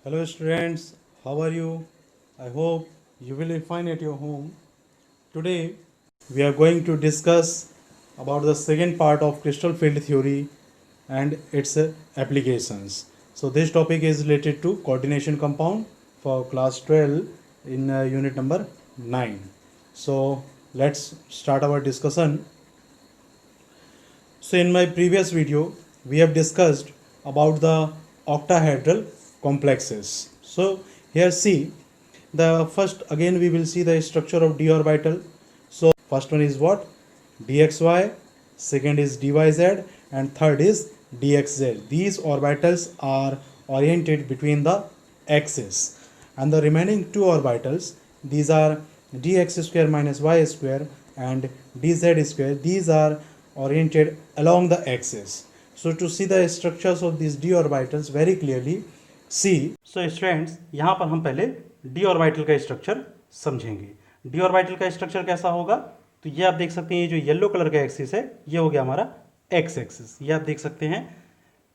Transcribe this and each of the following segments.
Hello students, how are you? I hope you will be fine at your home. Today we are going to discuss about the second part of crystal field theory and its applications. So this topic is related to coordination compound for class 12 in unit number 9. So let's start our discussion. So in my previous video, we have discussed about the octahedral complexes. So here see, the first again we will see the structure of d orbital. So first one is what? dxy, second is dyz, and third is dxz. These orbitals are oriented between the axes, and the remaining two orbitals, these are dx square minus y square and dz square. These are oriented along the axis. So to see the structures of these d orbitals very clearly, see. So students, यहाँ पर हम पहले d orbital का structure समझेंगे. d orbital का structure कैसा होगा? तो ये आप देख सकते हैं, ये जो येलो कलर का एक्सिस है ये हो गया हमारा x एक्सिस. ये आप देख सकते हैं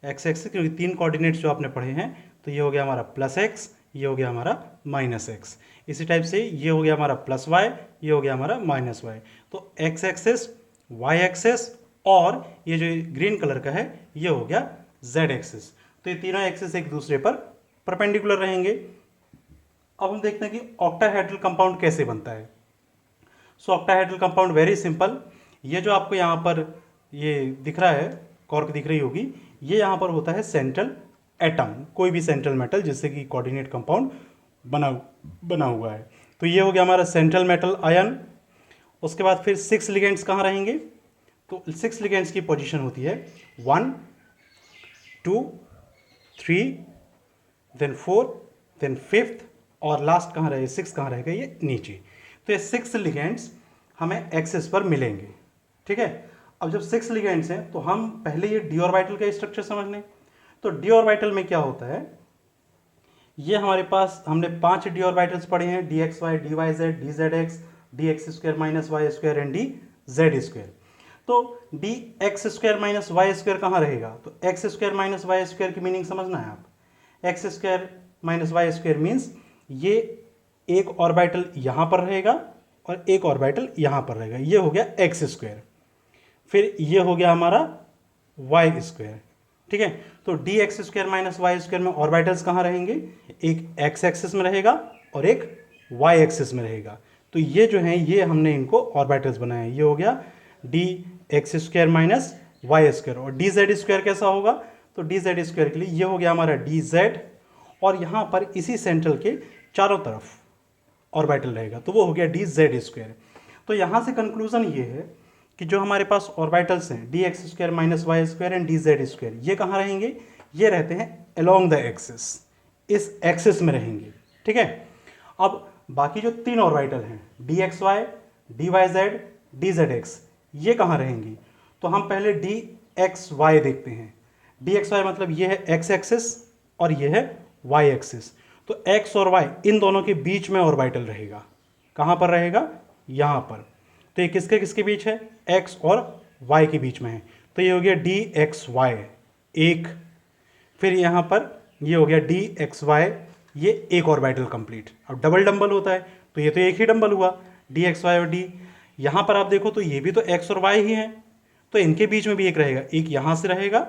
x एक्सिस, क्योंकि तीन कोऑर्डिनेट्स जो आपने पढ़े हैं, तो ये हो गया हमारा प्लस x, ये हो गया हमारा माइनस x. इसी टाइप से ये हो गया हमारा प्लस y, ये हो गया हमारा माइनस y. तो x एक्सिस, y एक्सिस और ये जो ग्रीन कलर का है ये हो गया z एक्सिस. तो ये तीनों एक्सिस एक दूसरे पर परपेंडिकुलर रहेंगे. अब हम देखते हैं कि ऑक्टाहेड्रल कंपाउंड कैसे बनता है. सो ऑक्टाहेड्रल कंपाउंड वेरी सिंपल. ये जो आपको यहाँ पर ये दिख रहा है, कॉर्क दिख रही होगी, ये यहाँ पर होता है सेंट्रल एटम, कोई भी सेंट्रल मेटल जिससे कि कोऑर्डिनेट कंपाउंड बना हुआ है. तो ये हो गया हमारा सेंट्रल मेटल आयन. उसके बाद फिर 6 लिगेंड्स कहाँ रहेंगे? तो 6 लिगेंड्स की पोजीशन होती है 1 2 3 देन 4 देन 5th और लास्ट कहाँ रहेगा, 6 कहाँ रहेगा, ये नीचे. तो ये 6 लिगेंड्स हमें एक्सिस पर मिलेंगे. ठीक है. अब जब 6 लिगेंड्स हैं तो हम पहले ये डी ऑर्बिटल का स्ट्रक्चर समझ लें. तो डी ऑर्बिटल में क्या होता है, ये हमारे पास हमने 5 डी ऑर्बिटल्स पढ़े हैं, D X Y, D Y Z, D Z X, D X square minus Y square and D Z square. तो D X square minus Y square कहाँ रहेगा? तो X square minus Y square की meaning समझना है आप. X square minus Y square means ये एक ऑर्बिटल यहाँ पर रहेगा और एक ऑर्बिटल यहाँ पर रहेगा. ये हो गया एक्स स्क्वायर. फिर ये हो गया हमारा वाई स्क्वायर. ठीक है. तो D X square minus Y square में ऑर्बिटल्स कहाँ रहेंगे? एक एक्स एक्सिस में रहेगा और एक वाई एक्सिस में रहेगा. तो ये जो है ये हमने इनको ऑर्बिटल्स बनाए हैं. ये हो गया D X square minus Y square. और डी जेड स्क्वायर कैसा होगा? तो डी जेड स्क्वायर के लिए ये हो गया हमारा डी जेड, और यहाँ पर इसी सेंट्रल के चारों तरफ ऑर्बिटल रहेगा, तो वो हो गया डी जेड स्क्वायर. तो यहाँ से कंक्लूजन ये है कि जो हमारे पास ऑर्बिटल्स हैं D X square minus Y square and D Z square, ये कहाँ रहेंगे? ये रहते हैं अलोंग द एक्सिस, इस एक्सिस में रहेंगे. ठीक है. अब बाकी जो तीन ऑर्बिटल हैं D X Y, D Y Z, D Z X, ये कहाँ रहेंगी? तो हम पहले डी एक्स वाई देखते हैं. डी एक्स वाई मतलब ये है एक्स एक्सिस और ये है वाई एक्सिस. तो एक्स और वाई इन दोनों के बीच में ऑर्बिटल रहेगा. कहाँ पर रहेगा? यहाँ पर. तो ये किसके किसके बीच है? एक्स और वाई के बीच में है. तो ये हो गया डी एक्स वाई एक. फिर यहाँ पर ये हो गया डी एक्स वाई, ये एक ऑर्बिटल कंप्लीट. अब डबल डंबल होता है तो ये तो एक ही डंबल हुआ, डी एक्स वाई और डी. यहाँ पर आप देखो तो ये भी तो एक्स और वाई ही हैं, तो इनके बीच में भी एक रहेगा. एक यहाँ से रहेगा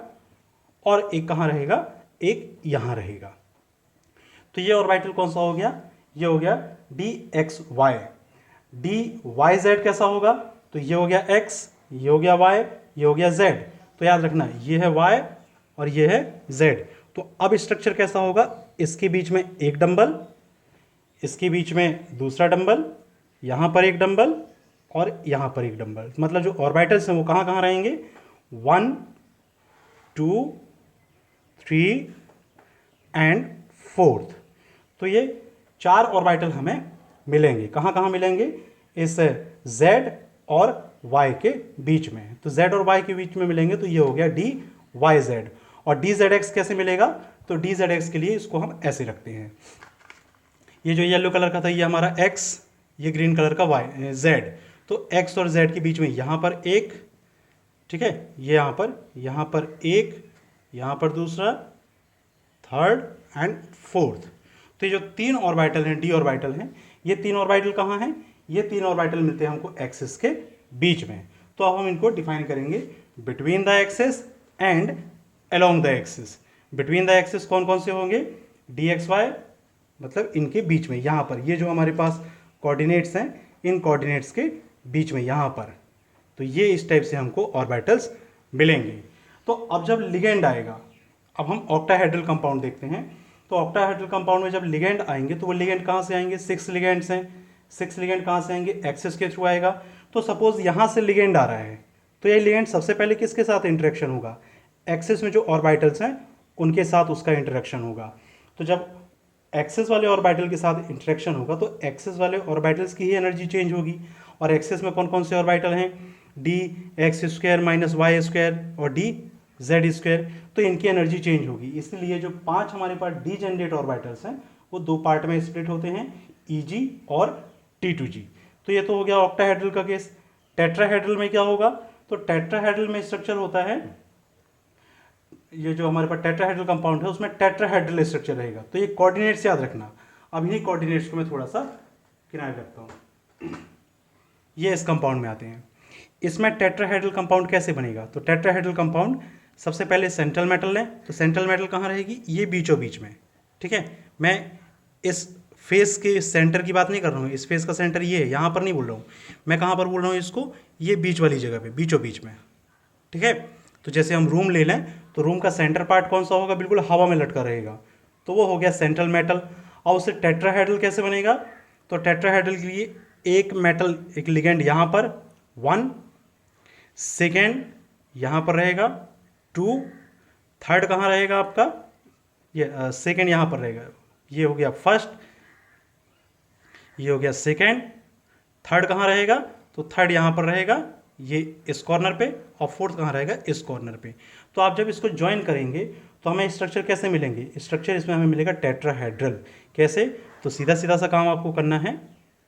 और एक कहाँ रहेगा? एक यहाँ रहेगा. तो ये ऑर्बिटल कौन सा हो गया? ये हो गया D X Y. D Y Z कैसा होगा? तो ये हो गया एक्स, ये हो गया वाई, ये हो गया जेड. तो याद रखना ये है वाई और ये है जेड. तो अब स्ट्रक्चर कैसा होगा? इसके बीच में एक डंबल, इसके बीच में दूसरा डंबल, यहाँ पर एक डंबल और यहाँ पर एक डंबल. मतलब जो ऑर्बिटल्स हैं वो कहाँ कहाँ रहेंगे? 1 2 3 एंड 4th. तो ये 4 ऑर्बिटल हमें मिलेंगे. कहाँ कहाँ मिलेंगे? इस z और y के बीच में. तो z और y के बीच में मिलेंगे, तो ये हो गया डी वाई जेड. और डी जेड एक्स कैसे मिलेगा? तो डी जेड एक्स के लिए इसको हम ऐसे रखते हैं. ये जो येलो कलर का था ये हमारा x, ये ग्रीन कलर का y z. तो x और z के बीच में यहाँ पर एक, ठीक है, ये यहाँ पर एक, यहाँ पर दूसरा, थर्ड एंड फोर्थ। तो ये जो 3 ऑर्बिटल हैं, डी ऑर्बिटल हैं, ये 3 ऑर्बिटल कहाँ हैं? ये 3 ऑर्बिटल मिलते हैं हमको एक्सिस के बीच में। तो अब हम इनको डिफाइन करेंगे between the axis and along the axis. Between the axis कौन कौन से होंगे? डी एक्स वाई, मतलब इनके बीच में, यहाँ पर ये जो हमारे पास कोऑर्डिनेट्स हैं, इन कोऑर्डिनेट्स के बीच में यहाँ पर। तो ये इस टाइप से हमको ऑर्बिटल्स मिलेंगे। तो अब जब लिगेंड आएगा, अब हम ऑक्टाहेड्रल कंपाउंड देखते हैं। तो ऑक्टाहेड्रल कंपाउंड में जब लिगेंड आएंगे तो वो लिगेंड कहाँ से आएंगे? 6 लिगेंड्स हैं। 6 लिगेंड कहाँ से आएंगे? एक्सिस के थ्रू आएगा। तो सपोज यहाँ से लिगेंड आ रहा है, तो ये लिगेंड सबसे पहले किसके साथ इंटरेक्शन होगा? एक्सिस में जो ऑर्बिटल्स हैं उनके साथ उसका इंटरेक्शन होगा। तो जब एक्सिस वाले ऑर्बिटल के साथ इंटरेक्शन होगा तो एक्सिस वाले ऑर्बिटल्स की ही एनर्जी चेंज होगी। और एक्सिस में कौन कौन से ऑर्बिटल हैं? D X square minus Y square और डी जेड स्क्वायर। तो इनकी एनर्जी चेंज होगी। इसलिए जो 5 हमारे पास डी जनरेट ऑर्बिटल्स हैं वो 2 पार्ट में स्प्लिट होते हैं, ई और T2G। तो ये तो हो गया ऑक्टाहेड्रल का केस। टेट्राहेड्रल में क्या होगा? तो टेट्राहेड्रल में स्ट्रक्चर होता है, ये जो हमारे पास टेट्राहेड्रल कंपाउंड है उसमें टेट्राहेड्रल स्ट्रक्चर रहेगा। तो ये कोऑर्डिनेट्स याद रखना। अब इन्हीं कोऑर्डिनेट्स को मैं थोड़ा सा किनारे रखता हूँ। ये इस कंपाउंड में आते हैं। इसमें टेट्राहेड्रल कंपाउंड कैसे बनेगा? तो टेट्राहेड्रल कंपाउंड सबसे पहले सेंट्रल मेटल है। तो सेंट्रल मेटल कहाँ रहेगी? ये बीचों बीच में। ठीक है, मैं इस फेस के सेंटर की बात नहीं कर रहा हूँ। इस फेस का सेंटर ये है, यहाँ पर नहीं बोल रहा हूँ मैं। कहाँ पर बोल रहा हूँ इसको? ये बीच वाली जगह पे, बीचों बीच में। ठीक है, तो जैसे हम रूम ले लें तो रूम का सेंटर पार्ट कौन सा होगा? बिल्कुल हवा में लटका रहेगा। तो वो हो गया सेंट्रल मेटल। और उससे टेट्राहेड्रल कैसे बनेगा? तो टेट्राहेड्रल के लिए एक मेटल, एक लिगेंड यहाँ पर 1, सेकेंड यहाँ पर रहेगा 2, थर्ड कहाँ रहेगा आपका? ये सेकेंड यहाँ पर रहेगा। ये हो गया फर्स्ट, ये हो गया सेकेंड। थर्ड कहाँ रहेगा? तो थर्ड यहाँ पर रहेगा, ये इस कॉर्नर पे। और फोर्थ कहाँ रहेगा? इस कॉर्नर पे। तो आप जब इसको ज्वाइन करेंगे तो हमें स्ट्रक्चर कैसे मिलेंगे? स्ट्रक्चर इसमें हमें मिलेगा टेट्राहेड्रल। कैसे? तो सीधा सीधा सा काम आपको करना है।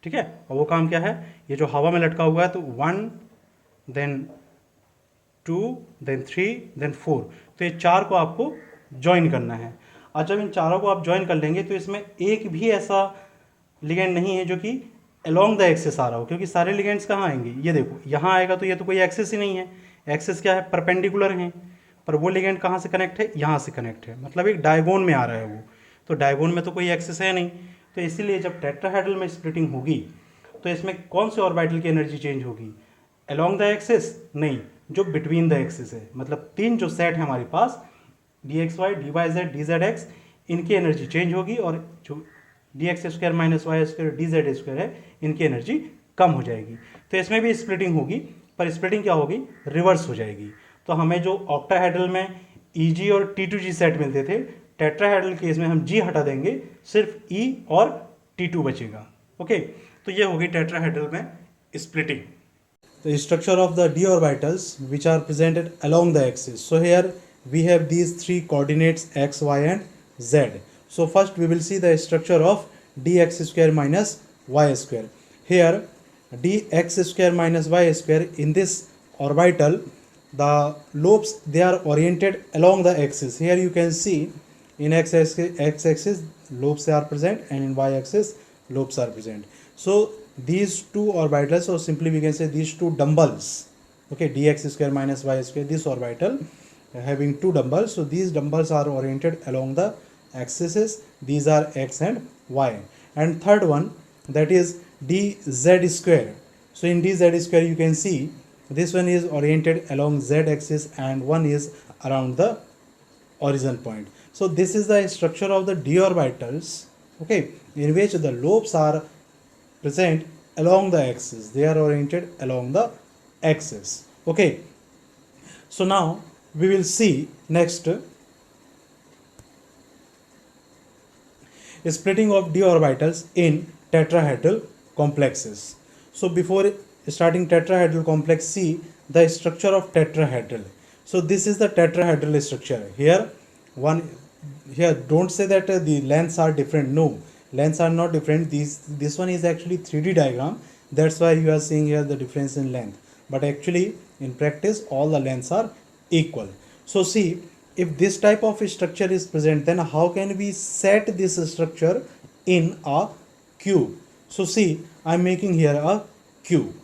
ठीक है, और वो काम क्या है? ये जो हवा में लटका हुआ है, तो 1 देन 2 देन 3 देन 4, तो ये 4 को आपको ज्वाइन करना है। और जब इन चारों को आप ज्वाइन कर लेंगे तो इसमें एक भी ऐसा लिगेंड नहीं है जो कि अलोंग द एक्सिस आ रहा हो, क्योंकि सारे लिगेंड्स कहाँ आएंगे? ये देखो यहाँ आएगा, तो ये तो कोई एक्सिस ही नहीं है। एक्सिस क्या है? परपेंडिकुलर हैं। पर वो लिगेंड कहाँ से कनेक्ट है? यहाँ से कनेक्ट है, मतलब एक डायगोन में आ रहा है वो। तो डायगोन में तो कोई एक्सिस है नहीं। तो इसीलिए जब टेट्राहेड्रल में स्प्लिटिंग होगी तो इसमें कौन से ऑर्बिटल की एनर्जी चेंज होगी? अलोंग द एक्सिस नहीं, जो बिटवीन द एक्सिस है। मतलब 3 जो सेट है हमारे पास, D X Y, D Y Z, D Z X, इनकी एनर्जी चेंज होगी। और जो D X square minus Y square D Z square है, इनकी एनर्जी कम हो जाएगी। तो इसमें भी स्प्लिटिंग होगी, पर स्प्लिटिंग क्या होगी? रिवर्स हो जाएगी। तो हमें जो ऑक्टाहेड्रल में ई और T2G सेट मिलते थे, टेट्राहेड्रल केस में हम G हटा देंगे, सिर्फ E और T2 बचेगा। ओके, तो ये होगी टेट्राहेड्रल में splitting. The structure of the d orbitals which are presented along the axis. So here we have these 3 coordinates x, y and z. So first we will see the structure of dx square minus y square. Here dx square minus y square, in this orbital the lobes they are oriented along the axis. Here you can see in x axis lobes are present and in y axis lobes are present. So these 2 orbitals, or simply we can say these 2 dumbbells, okay, dx square minus y square, this orbital having 2 dumbbells. So these dumbbells are oriented along the axes. These are x and y. And third one, that is dz square. So in dz square you can see this one is oriented along z axis and one is around the origin point. So this is the structure of the d orbitals, okay, in which the lobes are present along the axis. They are oriented along the axis. Okay, so now we will see next splitting of d orbitals in tetrahedral complexes. So before starting tetrahedral complex, see the structure of tetrahedral. So this is the tetrahedral structure. Here don't say that the lengths are different. No, lengths are not different. This one is actually 3D diagram, that's why you are seeing here the difference in length, but actually in practice all the lengths are equal. So see, if this type of structure is present, then how can we set this structure in a cube? So see, I'm making here a cube.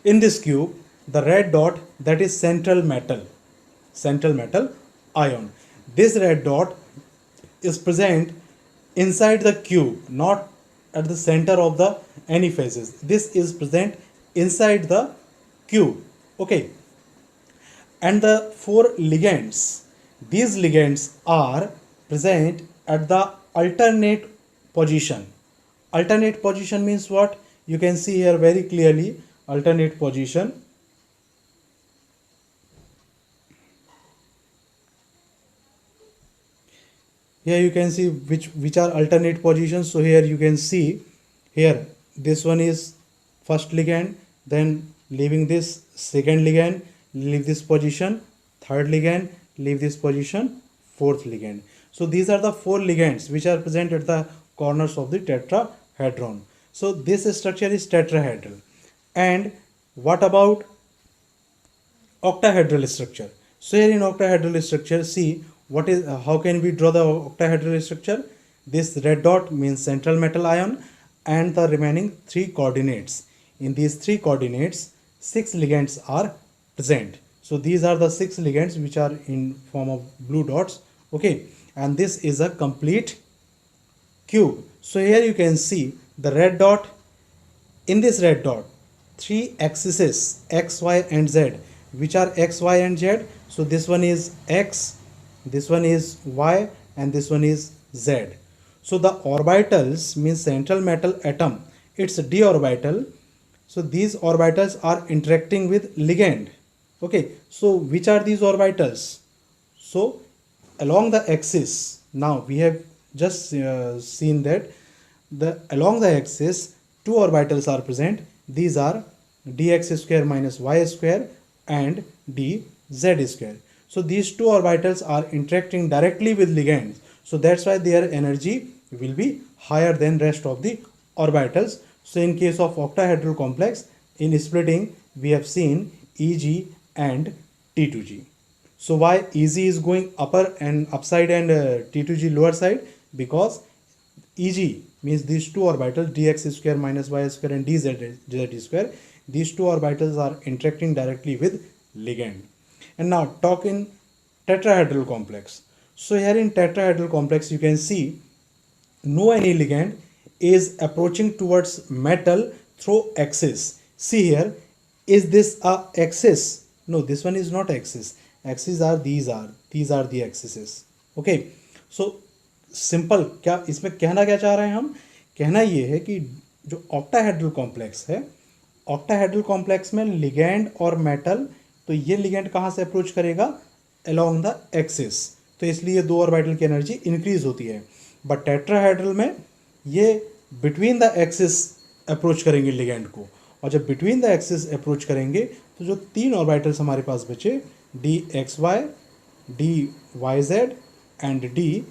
In this cube, the red dot, that is central metal ion. This red dot is present inside the cube, not at the center of the any faces. This is present inside the cube. Okay, and the four ligands, these ligands are present at the alternate position. Alternate position means what? You can see here very clearly. Alternate position, here you can see which are alternate positions. So here you can see, here this one is first ligand, then leaving this second ligand, leave this position, third ligand, leave this position, fourth ligand. So these are the four ligands which are present at the corners of the tetrahedron. So this structure is tetrahedral. And what about octahedral structure? So here in octahedral structure, see what is how can we draw the octahedral structure? This red dot means central metal ion and the remaining three coordinates. In these three coordinates, 6 ligands are present. So these are the 6 ligands which are in form of blue dots. Okay, and this is a complete cube. So here you can see the red dot. In this red dot, 3 axes x, y and z. Which are x, y and z? So this one is x, this one is y and this one is z. So the orbitals means central metal atom, it's d orbital. So these orbitals are interacting with ligand. Okay, so which are these orbitals? So along the axis, now we have just seen that along the axis 2 orbitals are present. These are dx square minus y square and dz square. So these 2 orbitals are interacting directly with ligands. So that's why their energy will be higher than rest of the orbitals. So in case of octahedral complex, in splitting we have seen Eg and T2G. So why Eg is going upper and upside and T2G lower side? Because Eg means these 2 orbitals dx square minus y square and dz square. These 2 orbitals are interacting directly with ligand. And now talk in tetrahedral complex. So here in tetrahedral complex you can see no any ligand is approaching towards metal through axis. See here, is this a axis? No, this one is not axis. Axes are these are the axes. Okay, so simple क्या इसमें कहना क्या चाह रहे हैं हम? कहना ये है कि जो ऑक्टाहेड्रल कॉम्प्लेक्स है, ऑक्टाहेड्रल कॉम्प्लेक्स में लिगैंड और मेटल, तो ये लिगैंड कहाँ से अप्रोच करेगा? अलोंग द एक्सिस, तो इसलिए 2 ऑर्बिटल की एनर्जी इंक्रीज होती है. बट टेट्राहेड्रल में ये बिटवीन द एक्सिस अप्रोच करेंगे लिगैंड को, और जब बिटवीन द एक्सिस अप्रोच करेंगे तो जो 3 ऑर्बिटल्स हमारे पास बचे, D X Y, D Y Z and D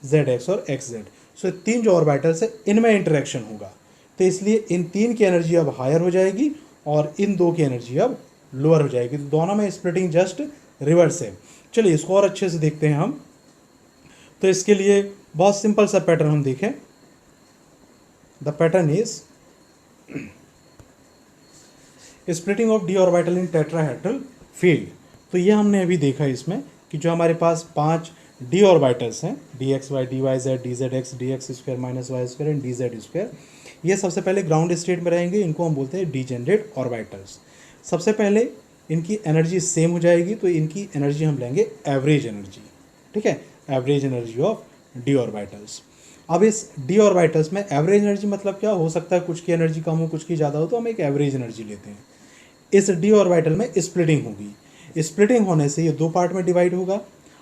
Z X और एक्स जेड, सो 3 जो ऑर्बिटल्स है इनमें इंटरेक्शन होगा. तो इसलिए इन 3 की एनर्जी अब हायर हो जाएगी और इन 2 की एनर्जी अब लोअर हो जाएगी. तो दोनों में स्प्लिटिंग जस्ट रिवर्स है. चलिए इसको और अच्छे से देखते हैं हम. तो इसके लिए बहुत सिंपल सा पैटर्न हम देखें. The pattern is splitting of D orbital in tetrahedral field. तो ये हमने अभी देखा इसमें कि जो हमारे पास 5 डी ऑर्बिटल्स हैं, D X Y, D Y Z, D Z X, D X square minus Y square and D Z square, ये सबसे पहले ग्राउंड स्टेट में रहेंगे. इनको हम बोलते हैं डीजेनरेट ऑर्बिटल्स. सबसे पहले इनकी एनर्जी सेम हो जाएगी, तो इनकी एनर्जी हम लेंगे एवरेज एनर्जी. ठीक है, average energy of D orbitals. अब इस डी ऑर्बिटल्स में एवरेज एनर्जी मतलब क्या हो सकता है? कुछ की एनर्जी कम हो, कुछ की ज़्यादा हो, तो हम एक एवरेज एनर्जी लेते हैं. इस डी ऑर्बिटल में स्प्लिटिंग होगी. स्प्लिटिंग होने से ये 2 पार्ट में डिवाइड होगा.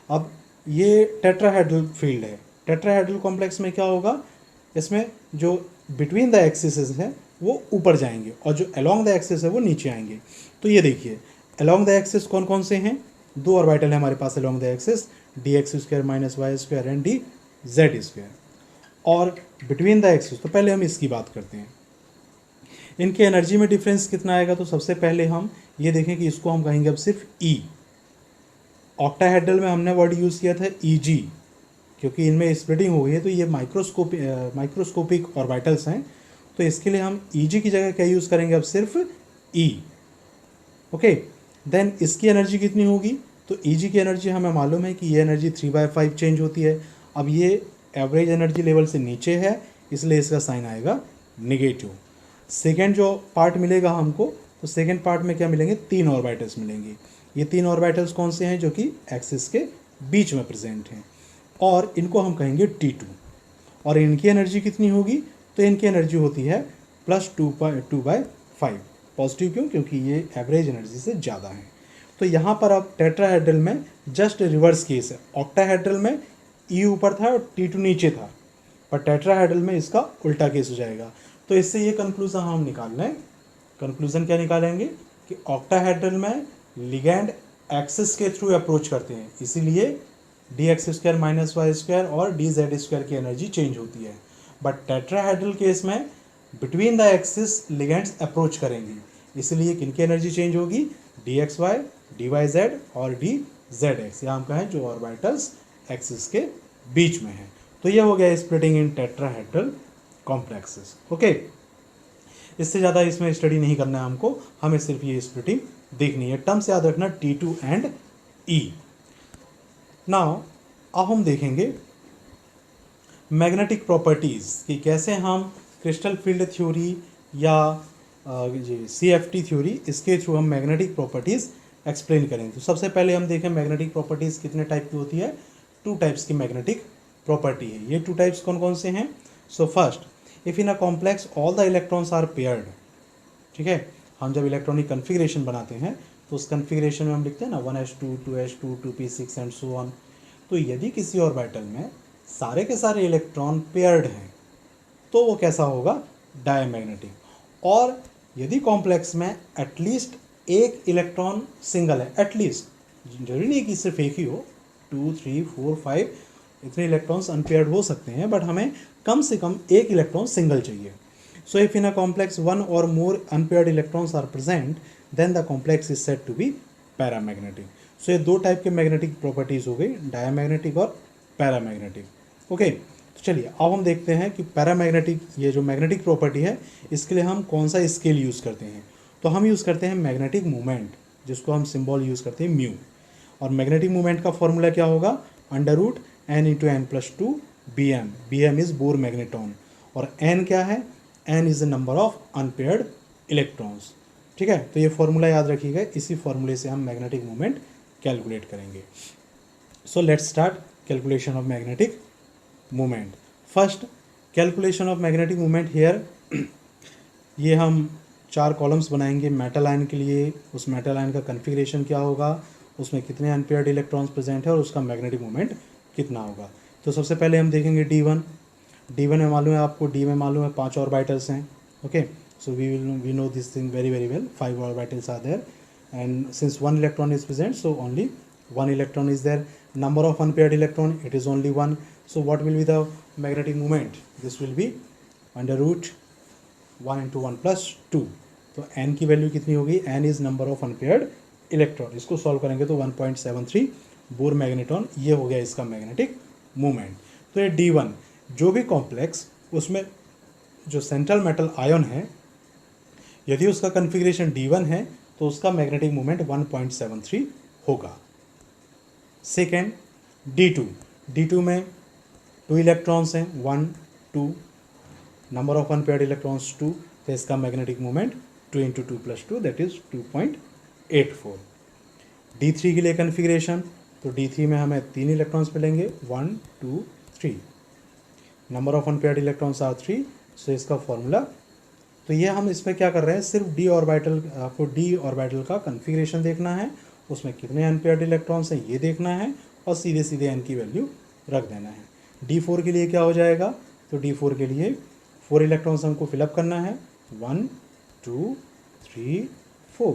अब ये टेट्राहेड्रल फील्ड है. टेट्राहेड्रल कॉम्प्लेक्स में क्या होगा? इसमें जो बिटवीन द एक्सिस हैं वो ऊपर जाएंगे और जो अलोंग द एक्सिस है वो नीचे आएंगे. तो ये देखिए अलोंग द एक्सिस कौन कौन से हैं? 2 ऑर्बिटल है हमारे पास along the axis, D X square minus Y square and D Z square. और बिटवीन द एक्सिस, तो पहले हम इसकी बात करते हैं. इनके एनर्जी में डिफरेंस कितना आएगा? तो सबसे पहले हम ये देखें कि इसको हम कहेंगे अब सिर्फ ई. ऑक्टाहेड्रल में हमने वर्ड यूज़ किया था Eg, क्योंकि इनमें स्प्लिटिंग हो गई है तो ये माइक्रोस्कोपिक ऑर्बिटल्स हैं, तो इसके लिए हम Eg की जगह क्या यूज़ करेंगे अब, सिर्फ E। ओके, देन इसकी एनर्जी कितनी होगी, तो Eg की एनर्जी हमें मालूम है कि ये एनर्जी 3/5 चेंज होती है। अब ये एवरेज एनर्जी लेवल से नीचे है, इसलिए इसका साइन आएगा नेगेटिव। सेकेंड जो पार्ट मिलेगा हमको, तो सेकेंड पार्ट में क्या मिलेंगे, 3 ऑर्बिटल्स मिलेंगे। ये 3 ऑर्बिटल्स कौन से हैं, जो कि एक्सिस के बीच में प्रेजेंट हैं, और इनको हम कहेंगे T2। और इनकी एनर्जी कितनी होगी, तो इनकी एनर्जी होती है +2/5। पॉजिटिव क्यों, क्योंकि ये एवरेज एनर्जी से ज़्यादा है। तो यहाँ पर अब टेट्राहेड्रल में जस्ट रिवर्स केस है। ऑक्टाहेड्रल में E ऊपर था और T2 नीचे था, पर टेट्राहेड्रल में इसका उल्टा केस हो जाएगा। तो इससे ये कंक्लूजन हम निकाल लें, कंक्लूजन क्या निकालेंगे कि ऑक्टाहेड्रल में लिगैंड एक्सिस के थ्रू अप्रोच करते हैं, इसीलिए dx² - y² और dz² की एनर्जी चेंज होती है। बट टेट्राहेड्रल केस में between the axis ligands approach करेंगे, इसलिए किनकी एनर्जी चेंज होगी, dxy, dyz और dzx, यहाँ हम कहें जो ऑर्बिटल्स एक्सिस के बीच में है। तो ये हो गया स्प्लिटिंग इन टेट्राहेड्रल कॉम्प्लेक्सेस। ओके, इससे ज़्यादा इसमें स्टडी नहीं करना है हमको, हमें सिर्फ ये स्प्लिटिंग देखनी है। टर्म्स याद रखना T2 एंड E। नाउ अब हम देखेंगे मैग्नेटिक प्रॉपर्टीज़ कि कैसे हम क्रिस्टल फील्ड थ्योरी या CFT थ्योरी, इसके थ्रू हम मैग्नेटिक प्रॉपर्टीज़ एक्सप्लेन करेंगे। तो सबसे पहले हम देखें मैग्नेटिक प्रॉपर्टीज़ कितने टाइप की होती है, 2 टाइप्स की मैग्नेटिक प्रॉपर्टी है। ये 2 टाइप्स कौन कौन से हैं, so first, if in a complex all the electrons are paired, ठीक है, हम जब इलेक्ट्रॉनिक कन्फिग्रेशन बनाते हैं तो उस कन्फिग्रेशन में हम लिखते हैं ना 1s2 2s2 2p6 and so on. तो यदि किसी ऑर्बिटल में सारे के सारे इलेक्ट्रॉन पेयर्ड हैं तो वो कैसा होगा, डायमैग्नेटिक। और यदि कॉम्प्लेक्स में एटलीस्ट एक इलेक्ट्रॉन सिंगल है, एटलीस्ट, जरूरी नहीं कि सिर्फ एक ही हो, 2 3 4 5 इतने इलेक्ट्रॉन्स अनपेयर्ड हो सकते हैं, बट हमें कम से कम एक इलेक्ट्रॉन सिंगल चाहिए। So if in a complex 1 or more unpaired electrons are present, then the complex is said to be paramagnetic. सो ये 2 टाइप के मैग्नेटिक प्रॉपर्टीज हो गई, डायमैग्नेटिक और पैरामैग्नेटिक। ओके, तो चलिए अब हम देखते हैं कि पैरामैग्नेटिक, ये जो मैग्नेटिक प्रॉपर्टी है, इसके लिए हम कौन सा स्केल यूज़ करते हैं। तो हम यूज़ करते हैं मैग्नेटिक मोमेंट, जिसको हम सिंबल यूज़ करते हैं म्यू। और मैग्नेटिक मोमेंट का फॉर्मूला क्या होगा, √n × n+2 Bm। Bm is bore magneton, और n क्या है, n is the number of unpaired electrons. ठीक है, तो ये फॉर्मूला याद रखिएगा, इसी फॉर्मूले से हम मैग्नेटिक मोमेंट कैलकुलेट करेंगे। So let's start calculation of magnetic moment. First, calculation of magnetic moment here, ये हम 4 कॉलम्स बनाएंगे मेटल आयन के लिए। उस मेटल आयन का कन्फिग्रेशन क्या होगा, उसमें कितने अनपेयर्ड इलेक्ट्रॉन्स प्रेजेंट है और उसका मैग्नेटिक मोमेंट कितना होगा। तो सबसे पहले हम देखेंगे D1। D1 में मालूम है आपको, D में मालूम है 5 ऑर्बिटल्स हैं। Okay, so we know this thing very well, 5 orbitals are there and since 1 electron is present, so only 1 electron is there. Number of unpaired electron, it is only 1. So what will be the magnetic moment, this will be √1 × 1 + 2। तो n की value कितनी होगी, n is number of unpaired electron. इसको solve करेंगे तो 1.73 bore magneton, ये हो गया इसका मैग्नेटिक मोमेंट। तो ये D1 जो भी कॉम्प्लेक्स, उसमें जो सेंट्रल मेटल आयन है, यदि उसका कन्फिग्रेशन D1 है तो उसका मैग्नेटिक मोमेंट 1.73 होगा। सेकेंड D2 में 2 इलेक्ट्रॉन्स हैं, 1 2, नंबर ऑफ अनपेयर्ड इलेक्ट्रॉन्स 2, तो इसका magnetic moment 2 × 2 + 2 that is 2.84। D3 के लिए कन्फिग्रेशन, तो D3 में हमें 3 इलेक्ट्रॉन्स मिलेंगे, 1 2 3, number of unpaired electrons are 3, so इसका फॉर्मूला। तो ये हम इसमें क्या कर रहे हैं, सिर्फ D ऑर्बिटल, आपको D ऑर्बिटल का कन्फिग्रेशन देखना है, उसमें कितने अनपेयर्ड इलेक्ट्रॉन्स हैं ये देखना है, और सीधे सीधे n की वैल्यू रख देना है। D4 के लिए क्या हो जाएगा, तो D4 के लिए 4 इलेक्ट्रॉन्स हमको फिलअप करना है, 1 2 3 4,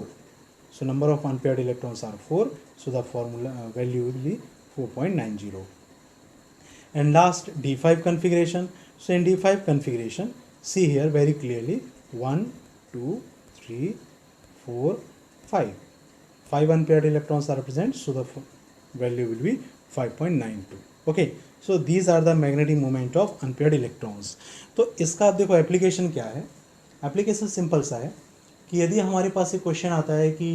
so number of unpaired electrons are 4, so the formula value will be 4.90। and last D5 configuration. So in D5 configuration, see here very clearly 1 2 3 4 5 unpaired electrons are present, so the value will be 5.92. Okay, so these are the magnetic moment of unpaired electrons. तो इसका आप देखो application क्या है. Application simple सा है कि यदि हमारे पास एक क्वेश्चन आता है कि